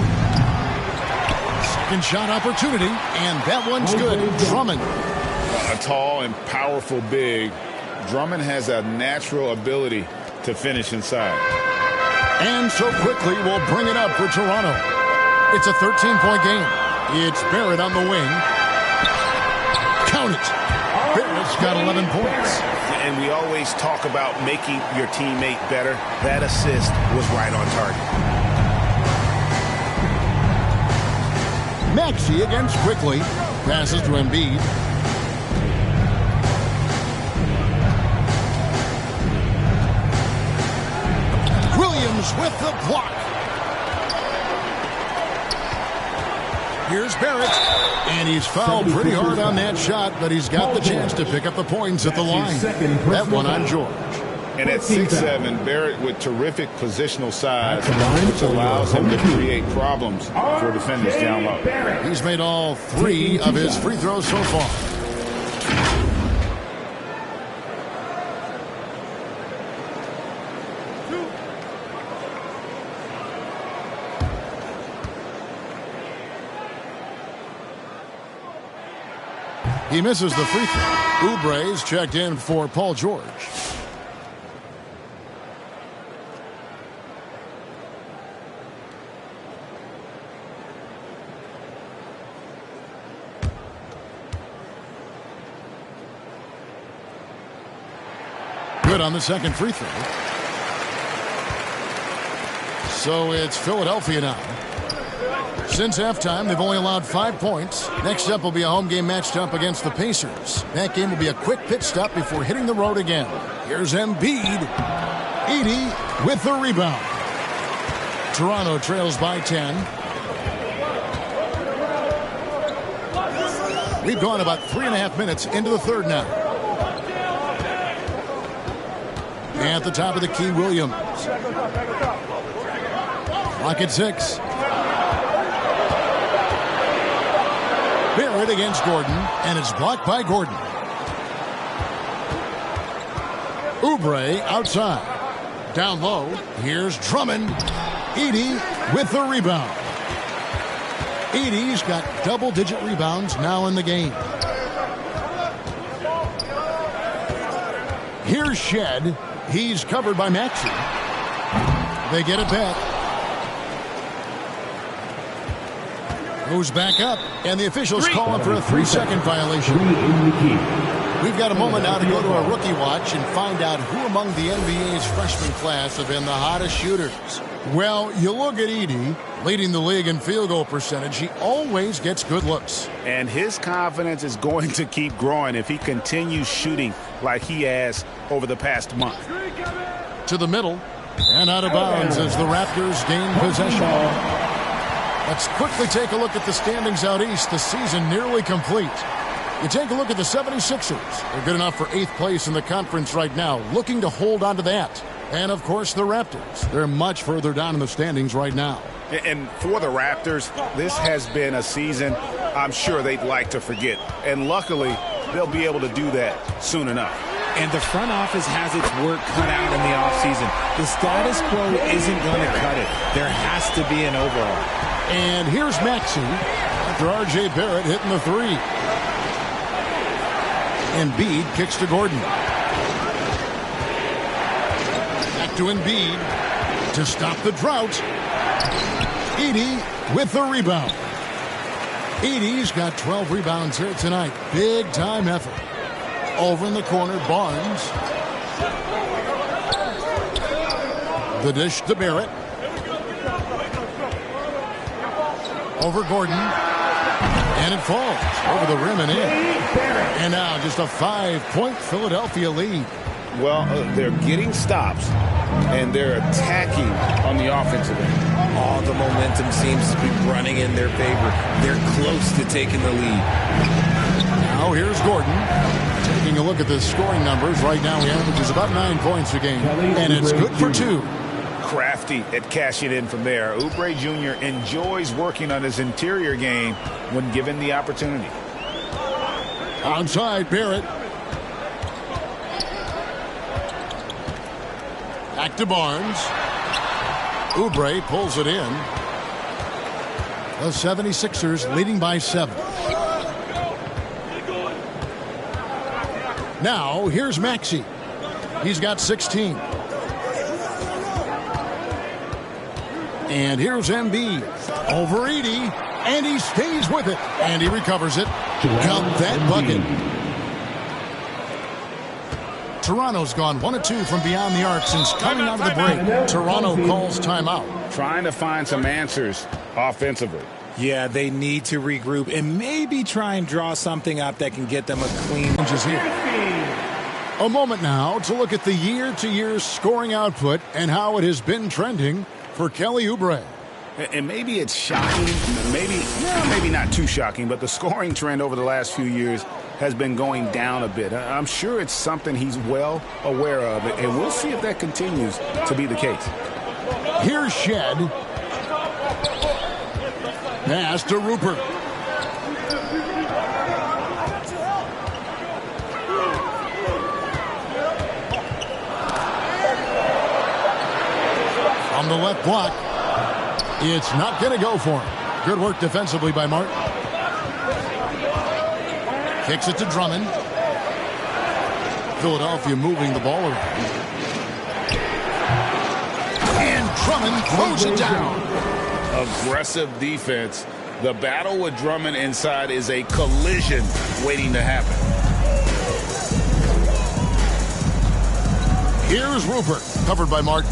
Second shot opportunity, and that one's good. Drummond. A tall and powerful big. Drummond has a natural ability to finish inside. And so quickly we'll bring it up for Toronto. It's a 13-point game. It's Barrett on the wing. Count it. Barrett's got 11 points. And we always talk about making your teammate better. That assist was right on target. Maxey against Quickly. Passes to Embiid. Williams with the block. Here's Barrett. And he's fouled pretty hard on that shot, but he's got the chance to pick up the points at the line. That one on George. And at 6'7", Barrett with terrific positional size, which allows him to create problems for defenders down low. He's made all 3 of his free throws so far. He misses the free throw. Oubre's checked in for Paul George. Good on the second free throw. So it's Philadelphia now. Since halftime, they've only allowed 5 points. Next up will be a home game matched up against the Pacers. That game will be a quick pit stop before hitting the road again. Here's Embiid. 80 with the rebound. Toronto trails by 10. We've gone about 3.5 minutes into the third now. At the top of the key, Williams. Clock at 6. Barrett against Gordon, and it's blocked by Gordon. Oubre outside. Down low, here's Drummond. Edey with the rebound. Edey's got double-digit rebounds now in the game. Here's Shed. He's covered by Maxey. They get it back. Goes back up, and the officials call him for a 3-second violation. We've got a moment now to go to our rookie watch and find out who among the NBA's freshman class have been the hottest shooters. Well, you look at Edey, leading the league in field goal percentage. He always gets good looks. And his confidence is going to keep growing if he continues shooting like he has over the past month. To the middle, and out of bounds as the Raptors gain possession. Let's quickly take a look at the standings out east. The season nearly complete. You take a look at the 76ers. They're good enough for 8th place in the conference right now, looking to hold on to that. And, of course, the Raptors. They're much further down in the standings right now. And for the Raptors, this has been a season I'm sure they'd like to forget. And luckily, they'll be able to do that soon enough. And the front office has its work cut out in the offseason. The status quo isn't going to cut it. There has to be an overhaul. And here's Maxey after R.J. Barrett hitting the three. Embiid kicks to Gordon. Back to Embiid to stop the drought. Edey with the rebound. Edey's got 12 rebounds here tonight. Big time effort. Over in the corner, Barnes. The dish to Barrett. Over Gordon. And it falls over the rim and in. And now just a 5-point Philadelphia lead. Well, they're getting stops, and they're attacking on the offensive end. All the momentum seems to be running in their favor. They're close to taking the lead. Now here's Gordon. Taking a look at the scoring numbers. Right now he averages about 9 points a game. And it's good for 2. Crafty at cashing in from there. Oubre Jr. enjoys working on his interior game when given the opportunity. Outside, Barrett. Back to Barnes. Oubre pulls it in. The 76ers leading by 7. Now, here's Maxey. He's got 16. And here's Embiid. Over Edey. And he stays with it. And he recovers it. Count that bucket. Toronto's gone 1 of 2 from beyond the arc since coming out of the break. Toronto calls timeout. Trying to find some answers offensively. Yeah, they need to regroup and maybe try and draw something up that can get them a clean. Here. A moment now to look at the year-to-year scoring output and how it has been trending for Kelly Oubre. And maybe it's shocking, maybe not too shocking, but the scoring trend over the last few years has been going down a bit. I'm sure it's something he's well aware of, and we'll see if that continues to be the case. Here's Shed. Pass to Rupert. On the left block. It's not going to go for him. Good work defensively by Martin. Kicks it to Drummond. Philadelphia moving the ball around. And Drummond throws it down. Aggressive defense. The battle with Drummond inside is a collision waiting to happen. Here's Rupert, covered by Martin.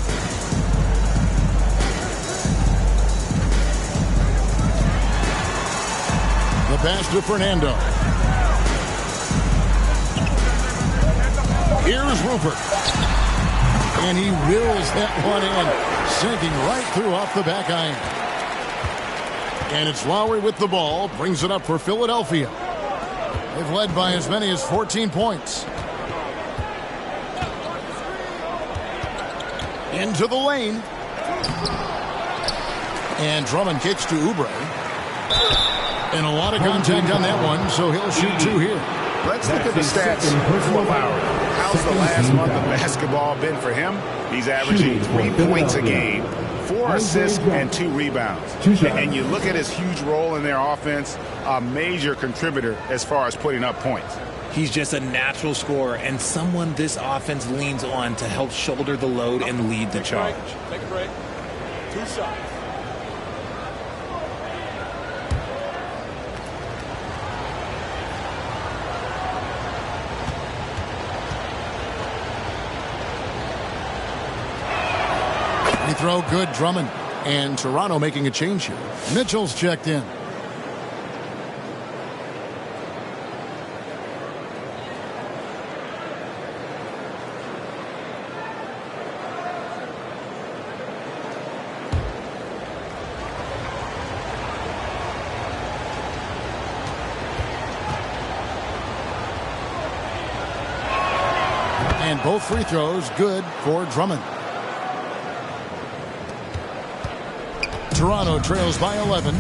The pass to Fernando. Here's Rupert. And he wills that one in, sinking right through off the back iron. And it's Lowry with the ball, brings it up for Philadelphia. They've led by as many as 14 points. Into the lane. And Drummond kicks to Oubre. And a lot of contact on that one, so he'll shoot 2 here. Let's look at the stats for Lowry. How's the last month of basketball been for him? He's averaging 3 points a game, 4 assists, and 2 rebounds. And you look at his huge role in their offense, a major contributor as far as putting up points. He's just a natural scorer and someone this offense leans on to help shoulder the load and lead the charge. Take a break. 2 shots. Throw good, Drummond. And Toronto making a change here. Mitchell's checked in. And both free throws good for Drummond. Toronto trails by 11.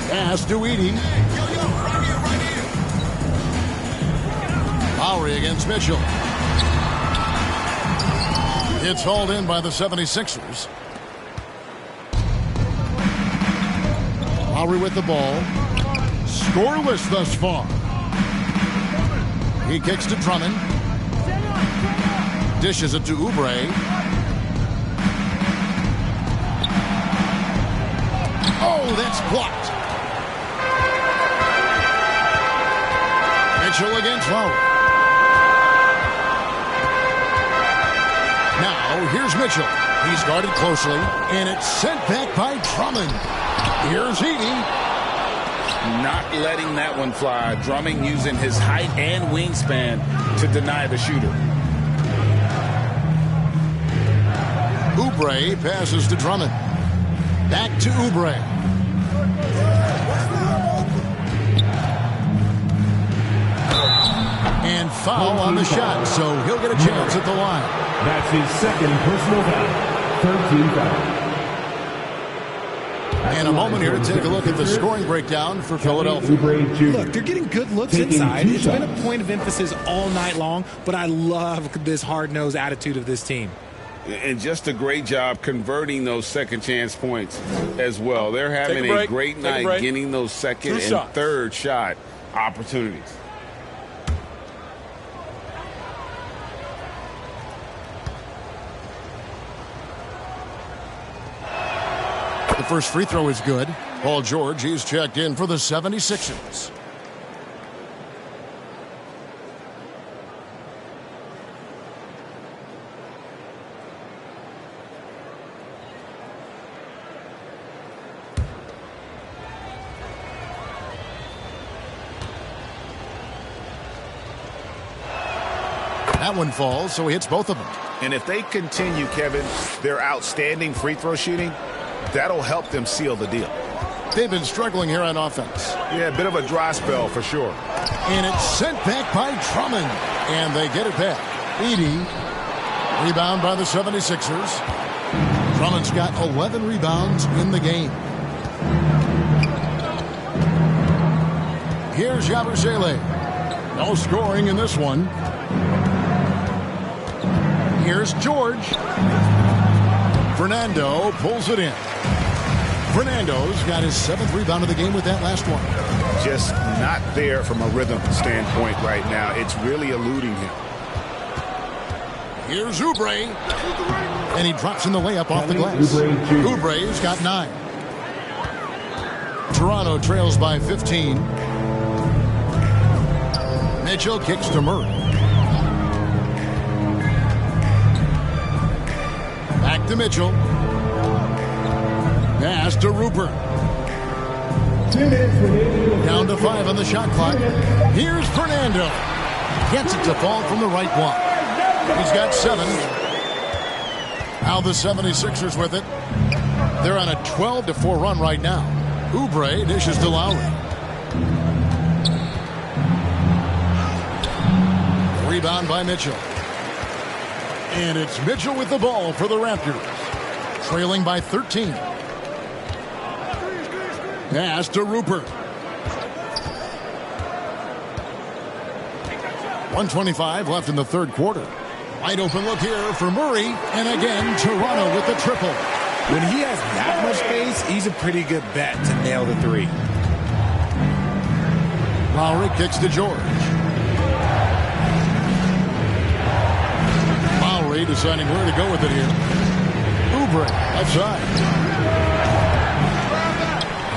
Pass to Edie. Lowry against Mitchell. It's hauled in by the 76ers. Lowry with the ball. Scoreless thus far. He kicks to Drummond. Dishes it to Oubre. Oh, that's blocked. Mitchell against Lowry. Now, here's Mitchell. He's guarded closely, and it's sent back by Drummond. Here's Edie. Not letting that one fly. Drummond using his height and wingspan to deny the shooter. Oubre passes to Drummond. Back to Oubre. And foul on the shot, so he'll get a chance at the line. That's his second personal foul. 13 foul. And a moment here to take a look at the scoring breakdown for Philadelphia. Look, they're getting good looks inside. It's been a point of emphasis all night long, but I love this hard-nosed attitude of this team. And just a great job converting those second chance points as well. They're having a great night getting those second and third shot opportunities. The first free throw is good. Paul George, he's checked in for the 76ers. That one falls, so he hits both of them. And if they continue, Kevin, their outstanding free throw shooting, that'll help them seal the deal. They've been struggling here on offense. Yeah, a bit of a dry spell for sure. And it's sent back by Drummond. And they get it back. Edie. Rebound by the 76ers. Drummond's got 11 rebounds in the game. Here's Yabusele. No scoring in this one. Here's George. Fernando pulls it in. Fernando's got his 7th rebound of the game with that last one. Just not there from a rhythm standpoint right now. It's really eluding him. Here's Oubre. And he drops in the layup off the glass. Oubre's got 9. Toronto trails by 15. Mitchell kicks to Murray. Back to Mitchell. Pass to Rupert. Down to 5 on the shot clock. Here's Fernando. Gets it to fall from the right block. He's got 7. Now the 76ers with it. They're on a 12-4 run right now. Oubre dishes to Lowry. Rebound by Mitchell. And it's Mitchell with the ball for the Raptors. Trailing by 13. Pass to Rupert. 1:25 left in the third quarter. Wide open look here for Murray. And again, Toronto with the triple. When he has that much space, he's a pretty good bet to nail the 3. Lowry kicks to George. Lowry deciding where to go with it here. Oubre outside.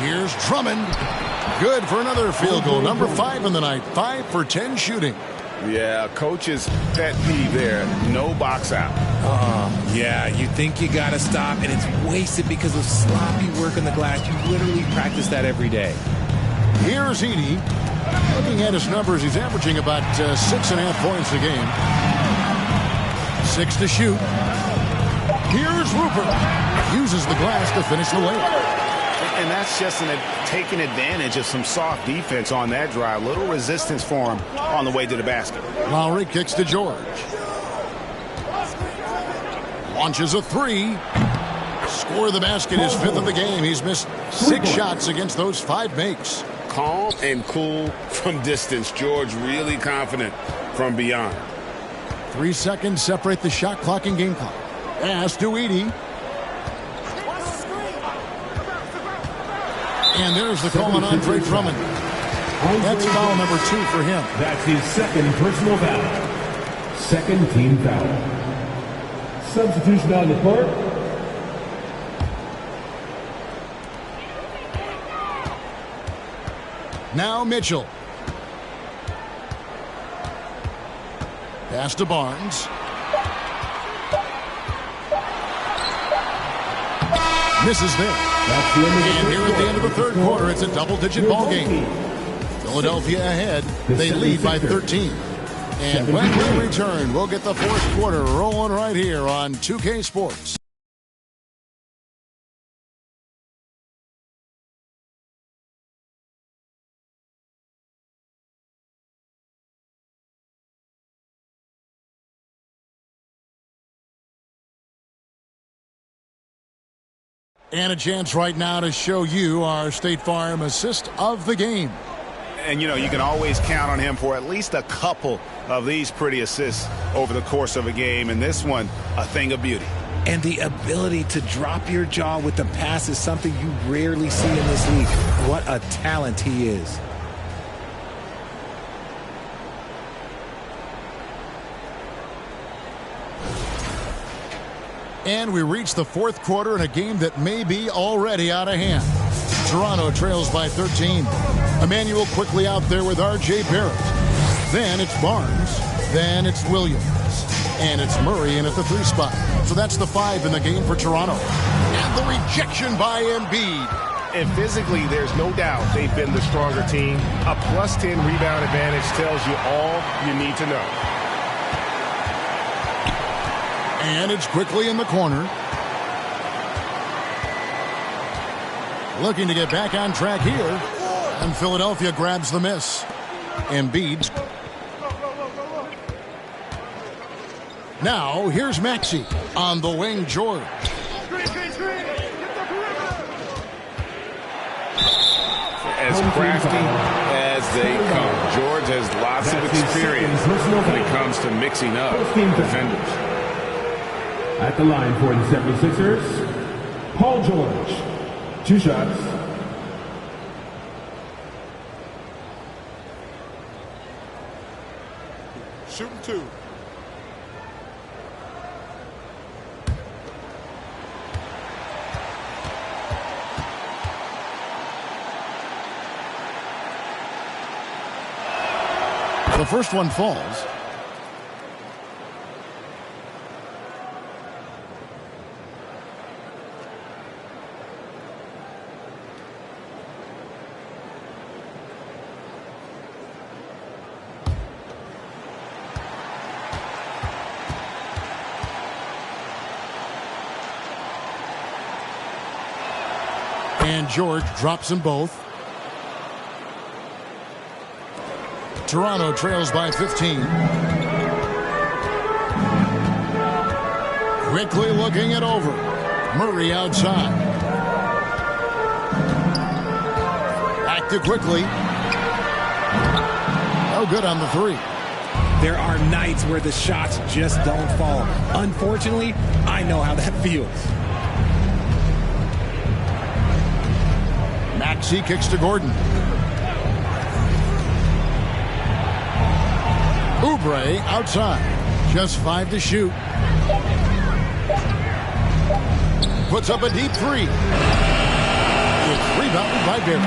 Here's Drummond. Good for another field goal. Number 5 in the night. 5 for 10 shooting. Yeah, coach's pet peeve there. No box out. Yeah, you think you got to stop, and it's wasted because of sloppy work on the glass. You literally practice that every day. Here's Edie. Looking at his numbers, he's averaging about 6.5 points a game. 6 to shoot. Here's Rupert. Uses the glass to finish the layup. And that's just taking advantage of some soft defense on that drive. Little resistance for him on the way to the basket. Lowry kicks to George. Launches a 3. Score the basket, his 5th of the game. He's missed 6 shots against those 5 makes. Calm and cool from distance. George really confident from beyond. 3 seconds separate the shot clock and game clock. Pass to Edey. And there's the call on Andre Drummond. That's foul number 2 for him. That's his 2nd personal foul. 2nd team foul. Substitution on the court. Now Mitchell. Pass to Barnes. Misses there. And here at the end of the 3rd quarter, it's a double-digit ball game. Philadelphia ahead. They lead by 13. And when we return, we'll get the 4th quarter rolling right here on 2K Sports. And a chance right now to show you our State Farm assist of the game. And, you know, you can always count on him for at least a couple of these pretty assists over the course of a game. And this one, a thing of beauty. And the ability to drop your jaw with the pass is something you rarely see in this league. What a talent he is. And we reach the 4th quarter in a game that may be already out of hand. Toronto trails by 13. Emmanuel quickly out there with R.J. Barrett. Then it's Barnes. Then it's Williams. And it's Murray in at the 3 spot. So that's the 5 in the game for Toronto. And the rejection by Embiid. And physically, there's no doubt they've been the stronger team. A +10 rebound advantage tells you all you need to know. And it's quickly in the corner. Looking to get back on track here. And Philadelphia grabs the miss. Embiid. Now, here's Maxey. On the wing, George. As crafty as they come. George has lots of experience when it comes to mixing up defenders. At the line for the 76ers, Paul George. 2 shots. Shooting 2. The first one falls. And George drops them both. Toronto trails by 15. Quickly looking it over. Murray outside. Back to quickly. No good on the 3. There are nights where the shots just don't fall. Unfortunately, I know how that feels. Maxey kicks to Gordon. Oubre outside. Just 5 to shoot. Puts up a deep 3. It's rebounded by Barrett.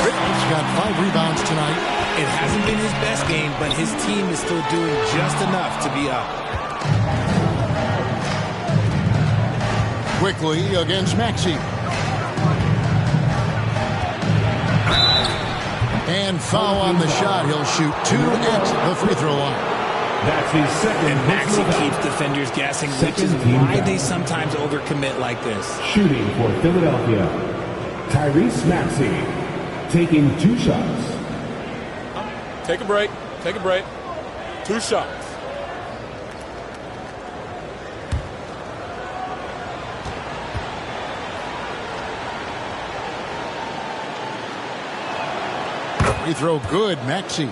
Barrett's got 5 rebounds tonight. It hasn't been his best game, but his team is still doing just enough to be up. Quickly against Maxey. And foul on the shot. He'll shoot 2 at the free throw line. That's his 2nd. And Maxey keeps defenders guessing, which is why they sometimes overcommit like this. Shooting for Philadelphia, Tyrese Maxey, taking 2 shots. Take a break. Take a break. 2 shots. Free throw good, Maxey.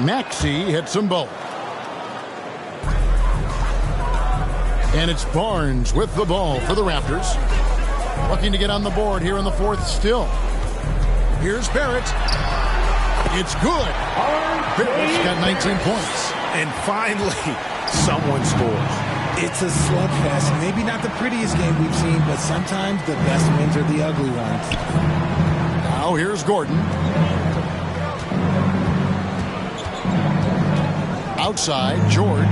Maxey hits them both. And it's Barnes with the ball for the Raptors. Looking to get on the board here in the fourth still. Here's Barrett. It's good. Barrett's got 19 points. And finally, someone scores. It's a slugfest. Maybe not the prettiest game we've seen, but sometimes the best wins are the ugly ones. Now here's Gordon. Outside, George.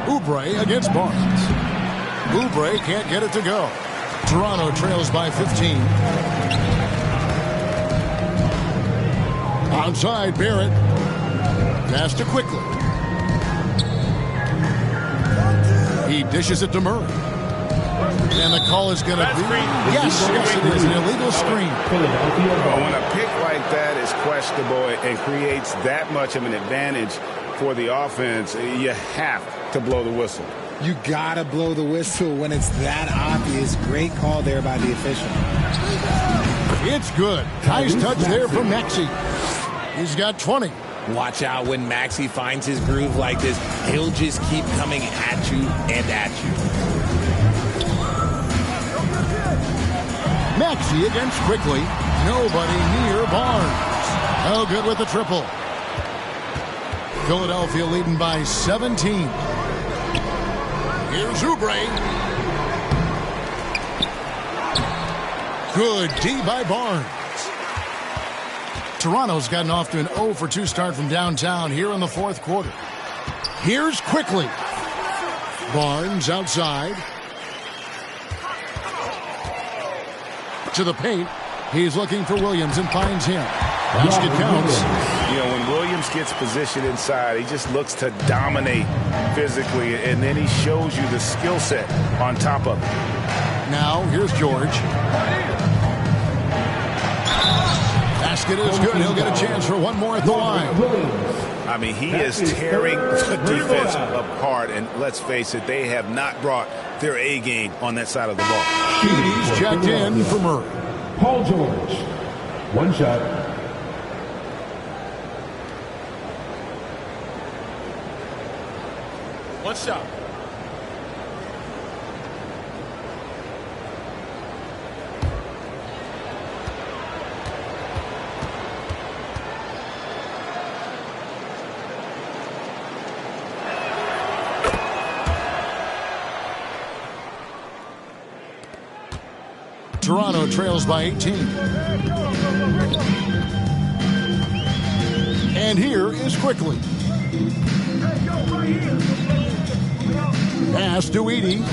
Oubre against Barnes. Oubre can't get it to go. Toronto trails by 15. Outside, Barrett. Pass to Quickly. He dishes it to Murray. And the call is going to be... Yes, it is an illegal screen. When a pick like that is questionable and creates that much of an advantage for the offense, you have to blow the whistle. You got to blow the whistle when it's that obvious. Great call there by the official. It's good. Nice touch there from Maxey. He's got 20. Watch out when Maxey finds his groove like this. He'll just keep coming at you and at you. Maxey against Quickly. Nobody near Barnes. No good with the triple. Philadelphia leading by 17. Here's Oubre. Good D by Barnes. Toronto's gotten off to an 0 for 2 start from downtown here in the fourth quarter. Here's Quickly. Barnes outside. To the paint. He's looking for Williams and finds him. Basket counts. You know, when Williams gets positioned inside, he just looks to dominate physically, and then he shows you the skill set on top of it. Now, here's George. Basket is good. He'll get a chance for one more at the line. I mean, he is tearing the defense apart, and let's face it, they have not brought their A game on that side of the ball. He's checked in for Murray. Paul George. One shot. One shot. Toronto trails by 18. And here is Quickly. Pass to Edey.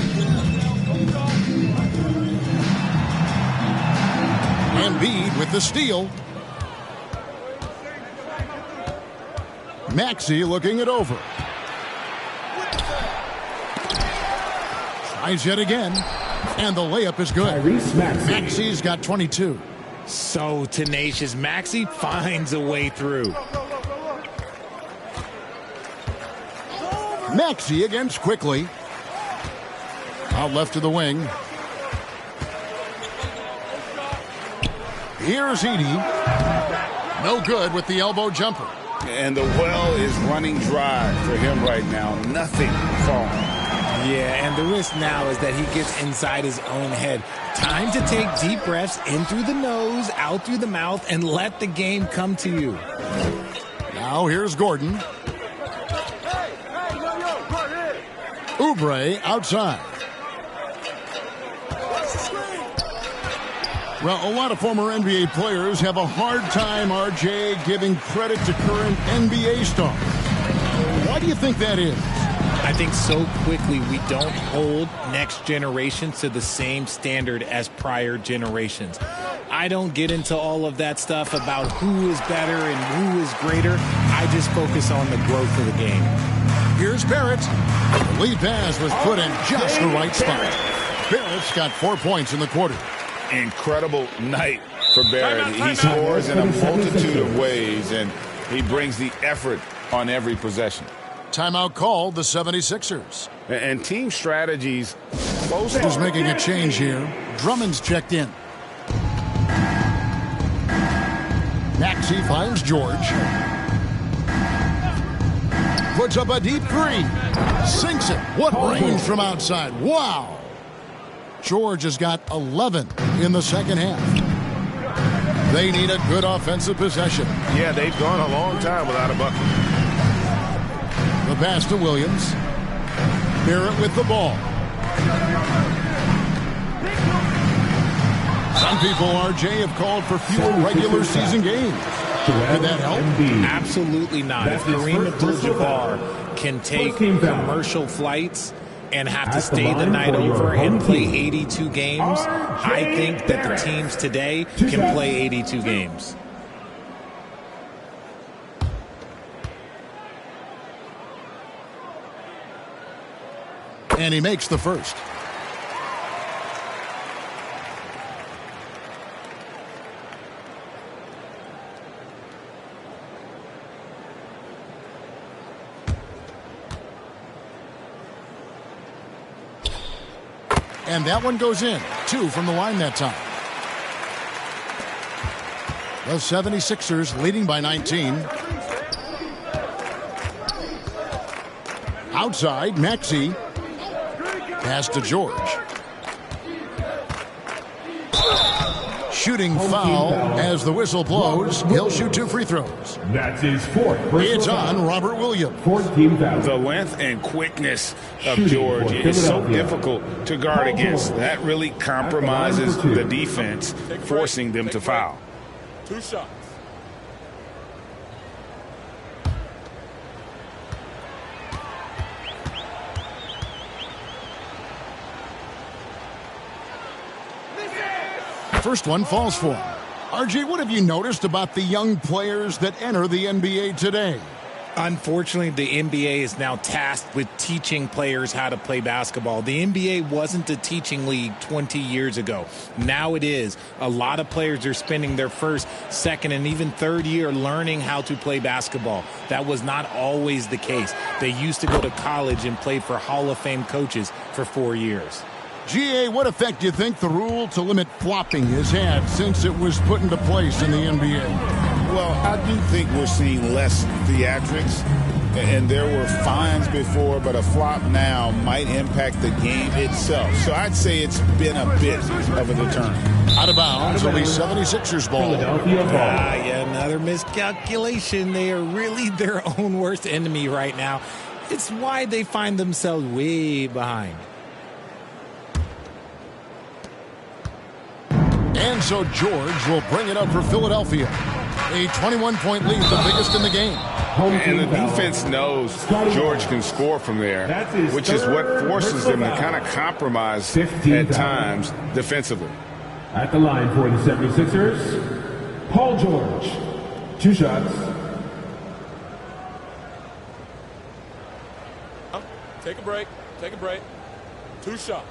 Embiid with the steal. Maxey looking it over. Tries yet again. And the layup is good. Maxey's got 22. So tenacious. Maxey finds a way through. Maxey against Quickly. Out left to the wing. Here's Edey. No good with the elbow jumper. And the well is running dry for him right now. Nothing falling. Yeah, and the risk now is that he gets inside his own head. Time to take deep breaths in through the nose, out through the mouth, and let the game come to you. Now here's Gordon. Oubre outside. Well, a lot of former NBA players have a hard time, RJ, giving credit to current NBA stars. Why do you think that is? I think so quickly we don't hold next generations to the same standard as prior generations. I don't get into all of that stuff about who is better and who is greater. I just focus on the growth of the game. Here's Barrett. The lead pass was put in just the right spot. Barrett's got 4 points in the quarter. Incredible night for Barrett. He scores in a multitude of ways, and he brings the effort on every possession. Timeout called the 76ers. And team strategies. Is making a change here. Drummond's checked in. Maxey finds George. Puts up a deep three. Sinks it. What range from outside. Wow. George has got 11 in the second half. They need a good offensive possession. Yeah, they've gone a long time without a bucket. The pass to Williams. Barrett with the ball. Some people, RJ, have called for fewer regular season games. Did that help? Absolutely not. If Kareem Abdul-Jabbar can take commercial flights and have to stay the night over and play 82 games, I think that the teams today can play 82 games. And he makes the first. And that one goes in. 2 from the line that time. The 76ers leading by 19. Outside, Maxey. Pass to George. Shooting foul as the whistle blows. He'll shoot 2 free throws. That's his 4th. It's on Robert Williams. 14 fouls. The length and quickness of George is so difficult to guard against. That really compromises the defense, forcing them to foul. 2 shots. First one falls for him. RJ, what have you noticed about the young players that enter the NBA today? Unfortunately, the NBA is now tasked with teaching players how to play basketball. The NBA wasn't a teaching league 20 years ago. Now it is. A lot of players are spending their first, second, and even third year learning how to play basketball. That was not always the case. They used to go to college and play for Hall of Fame coaches for 4 years. GA, what effect do you think the rule to limit flopping has had since it was put into place in the NBA? Well, I do think we're seeing less theatrics, and there were fines before, but a flop now might impact the game itself. So I'd say it's been a bit of a deterrent. Out of bounds, it'll be 76ers ball. Yeah, another miscalculation. They are really their own worst enemy right now. It's why they find themselves way behind. And so George will bring it up for Philadelphia. A 21-point lead, the biggest in the game. And the defense knows George can score from there, which is what forces them to kind of compromise at times defensively. At the line for the 76ers, Paul George. 2 shots. Take a break. Take a break. 2 shots.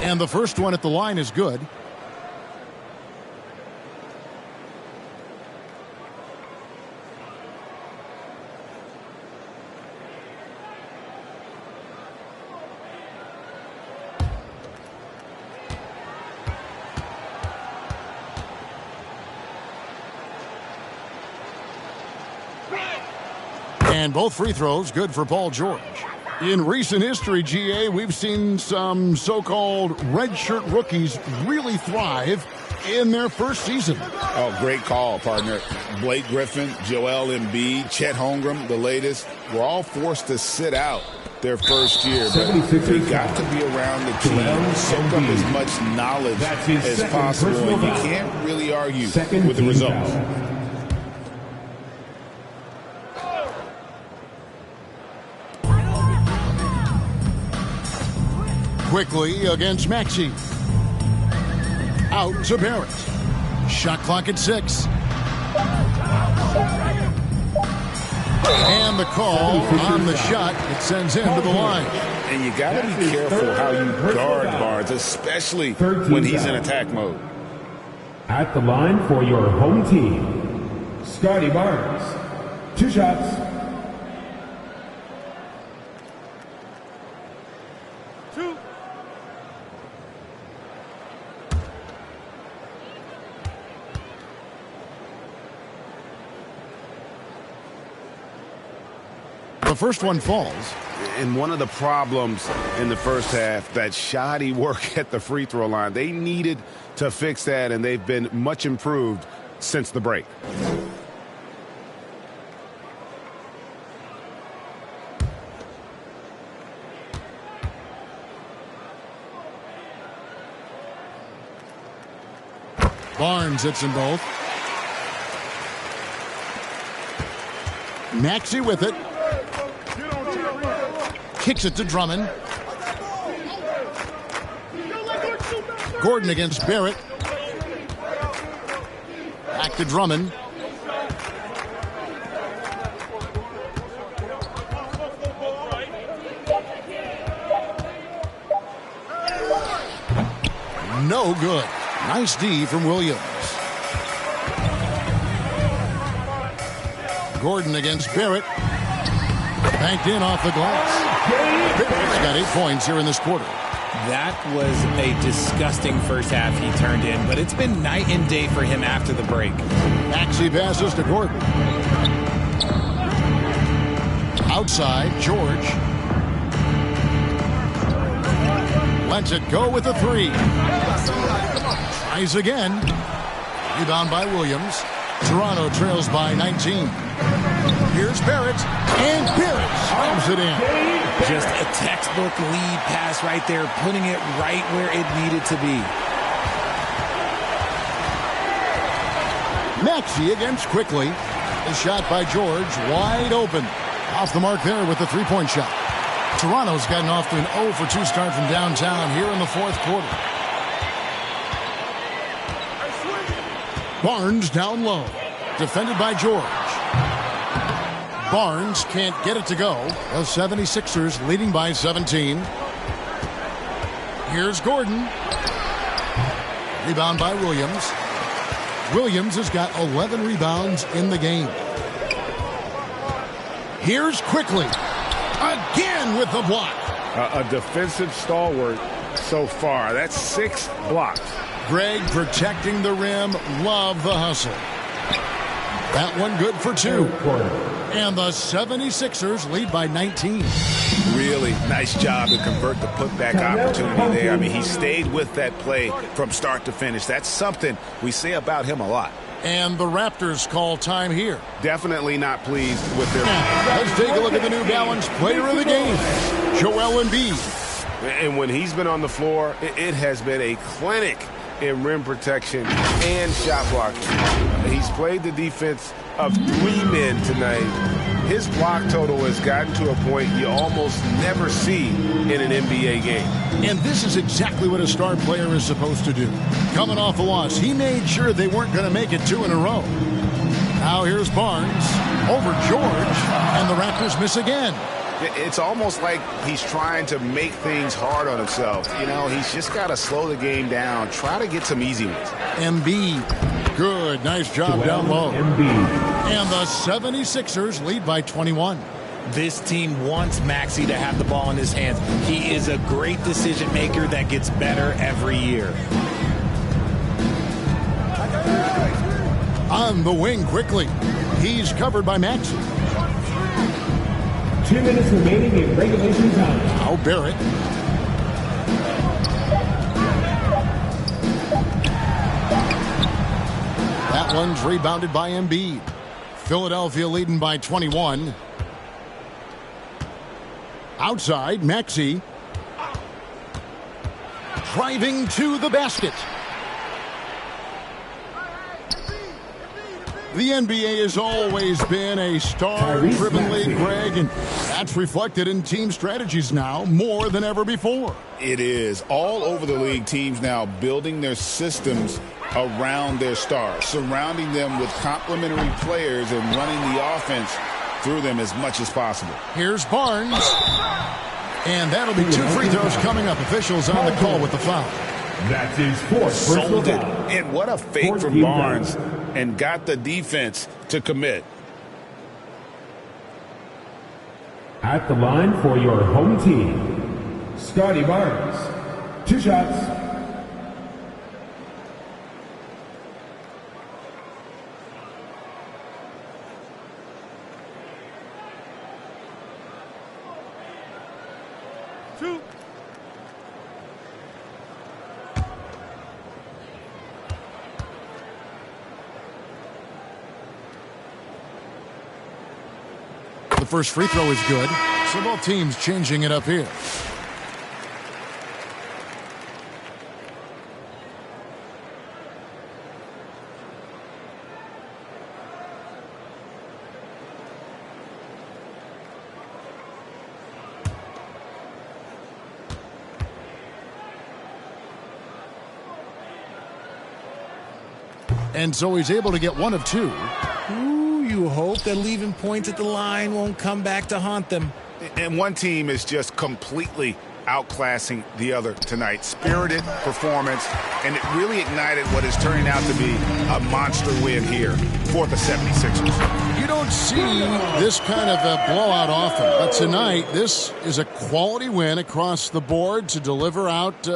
And the first one at the line is good. And both free throws good for Paul George. In recent history, GA, we've seen some so-called redshirt rookies really thrive in their first season. Oh, great call, partner. Blake Griffin, Joel Embiid, Chet Holmgren, the latest, were all forced to sit out their first year. But they got to be around the team, soak up as much knowledge as possible, and you can't really argue with the results. Quickly against Maxey. Out to Barrett. Shot clock at 6. And the call on the shot. It sends him to the line. And you got to be careful how you guard Barnes, especially when he's in attack mode. At the line for your home team, Scotty Barnes. 2 shots. The first one falls. And one of the problems in the first half, that shoddy work at the free throw line. They needed to fix that, and they've been much improved since the break. Barnes hits them both. Maxey with it. Kicks it to Drummond. Gordon against Barrett. Back to Drummond. No good. Nice D from Williams. Gordon against Barrett. Banked in off the glass. Barrett's got 8 points here in this quarter. That was a disgusting first half he turned in, but it's been night and day for him after the break. Maxey passes to Gordon. Outside, George. Lets it go with a 3. Tries again. Rebound by Williams. Toronto trails by 19. Here's Barrett, and Barrett slams it in. Just a textbook lead pass right there, putting it right where it needed to be. Maxey against Quickly. The shot by George, wide open. Off the mark there with the 3-point shot. Toronto's gotten off to an 0 for 2 start from downtown here in the fourth quarter. Barnes down low. Defended by George. Barnes can't get it to go. The 76ers leading by 17. Here's Gordon. Rebound by Williams. Williams has got 11 rebounds in the game. Here's Quickly. Again with the block. A defensive stalwart so far. That's 6 blocks. Greg protecting the rim. Love the hustle. That one good for 2. And the 76ers lead by 19. Really nice job to convert the putback opportunity there. I mean, he stayed with that play from start to finish. That's something we say about him a lot. And the Raptors call time here. Definitely not pleased with their... Let's take a look at the New Balance player of the game, Joel Embiid. And when he's been on the floor, it has been a clinic in rim protection and shot blocking. He's played the defense of 3 men tonight. His block total has gotten to a point you almost never see in an NBA game. And this is exactly what a star player is supposed to do. Coming off a loss, he made sure they weren't going to make it 2 in a row. Now here's Barnes over George, and the Raptors miss again. It's almost like he's trying to make things hard on himself. You know, he's just got to slow the game down, try to get some easy ones. Embiid, good, nice job down low. And the 76ers lead by 21. This team wants Maxey to have the ball in his hands. He is a great decision maker that gets better every year. On the wing quickly. He's covered by Maxey. 2 minutes remaining in regulation time. Now Barrett. That one's rebounded by Embiid. Philadelphia leading by 21. Outside, Maxey. Driving to the basket. The NBA has always been a star-driven league, Greg, and that's reflected in team strategies now more than ever before. It is. All over the league, teams now building their systems around their stars, surrounding them with complementary players and running the offense through them as much as possible. Here's Barnes. And that'll be 2 free throws coming up. Officials on the call with the foul. That's his fourth. Sold it. And what a fake from Barnes. And got the defense to commit. At the line for your home team, Scotty Barnes. 2 shots. The first free throw is good. So both teams changing it up here. And so he's able to get 1 of 2. You hope that leaving points at the line won't come back to haunt them. And one team is just completely outclassing the other tonight. Spirited performance, and it really ignited what is turning out to be a monster win here for the 76ers. You don't see this kind of a blowout often, but tonight this is a quality win across the board to deliver out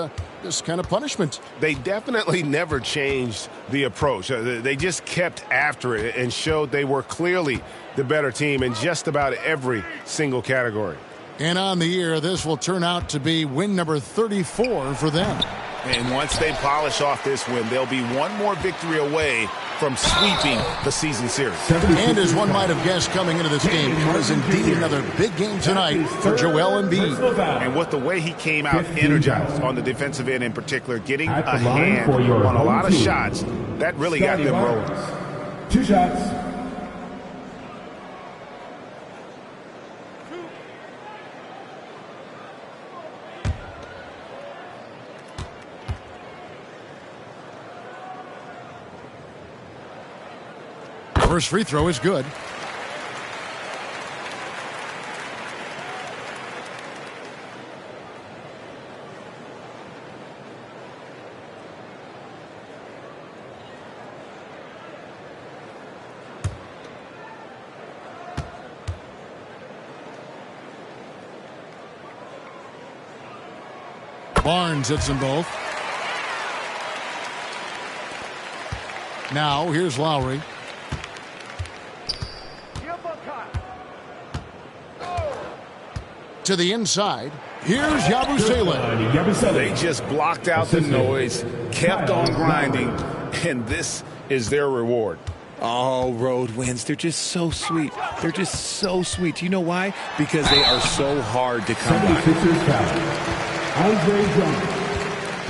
this kind of punishment. They definitely never changed the approach. They just kept after it and showed they were clearly the better team in just about every single category. And on the year, this will turn out to be win number 34 for them. And once they polish off this win, they'll be one more victory away from sweeping the season series. And as one might have guessed coming into this game, it was indeed another big game tonight for Joel Embiid. And with the way he came out energized on the defensive end in particular, getting a hand on a lot of shots, that really got them rolling. 2 shots. First free throw is good. Barnes hits them both. Now here's Lowry. To the inside. Here's Yabusele. They just blocked out the noise, kept on grinding, and this is their reward. Oh, road wins. They're just so sweet. They're just so sweet. You know why? Because they are so hard to come by. Andre Drummond.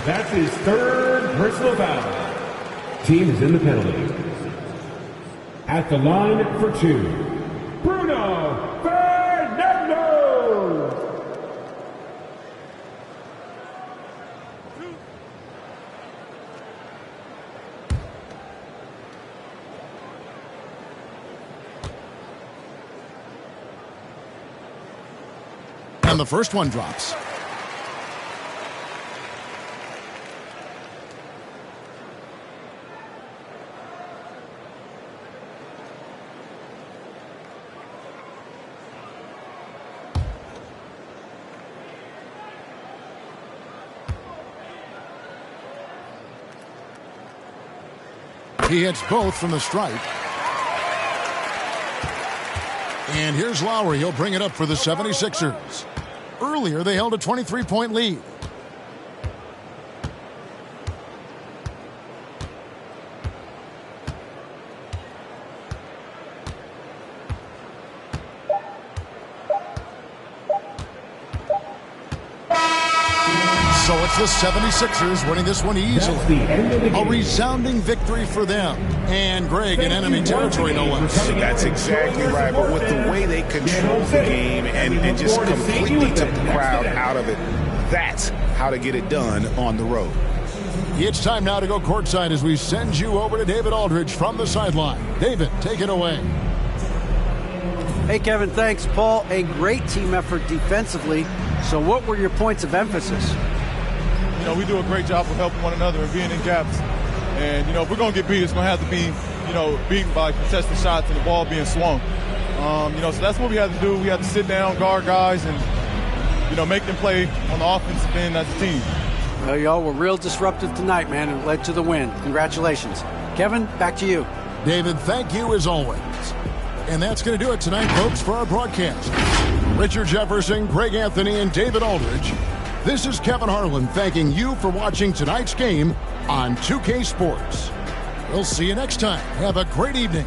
That's his 3rd personal foul. Team is in the penalty. At the line for 2, Bruno Fernando. And the first one drops. He hits both from the stripe. And here's Lowry. He'll bring it up for the 76ers. Earlier, they held a 23-point lead. So it's the 76ers winning this one easily. A resounding victory for them. And Greg in enemy territory, no less. That's exactly right. But with the way they control the game and just completely took the crowd out of it, that's how to get it done on the road. It's time now to go courtside as we send you over to David Aldridge from the sideline. David, take it away. Hey, Kevin, thanks. Paul, a great team effort defensively. So what were your points of emphasis? You know, we do a great job of helping one another and being in gaps. And, you know, if we're going to get beat, it's going to have to be, you know, beaten by contested shots and the ball being swung. You know, so that's what we had to do. We had to sit down, guard guys, and, you know, make them play on the offensive end as a team. Well, y'all were real disruptive tonight, man, and led to the win. Congratulations. Kevin, back to you. David, thank you as always. And that's going to do it tonight, folks, for our broadcast. Richard Jefferson, Greg Anthony, and David Aldridge. This is Kevin Harlan thanking you for watching tonight's game on 2K Sports. We'll see you next time. Have a great evening.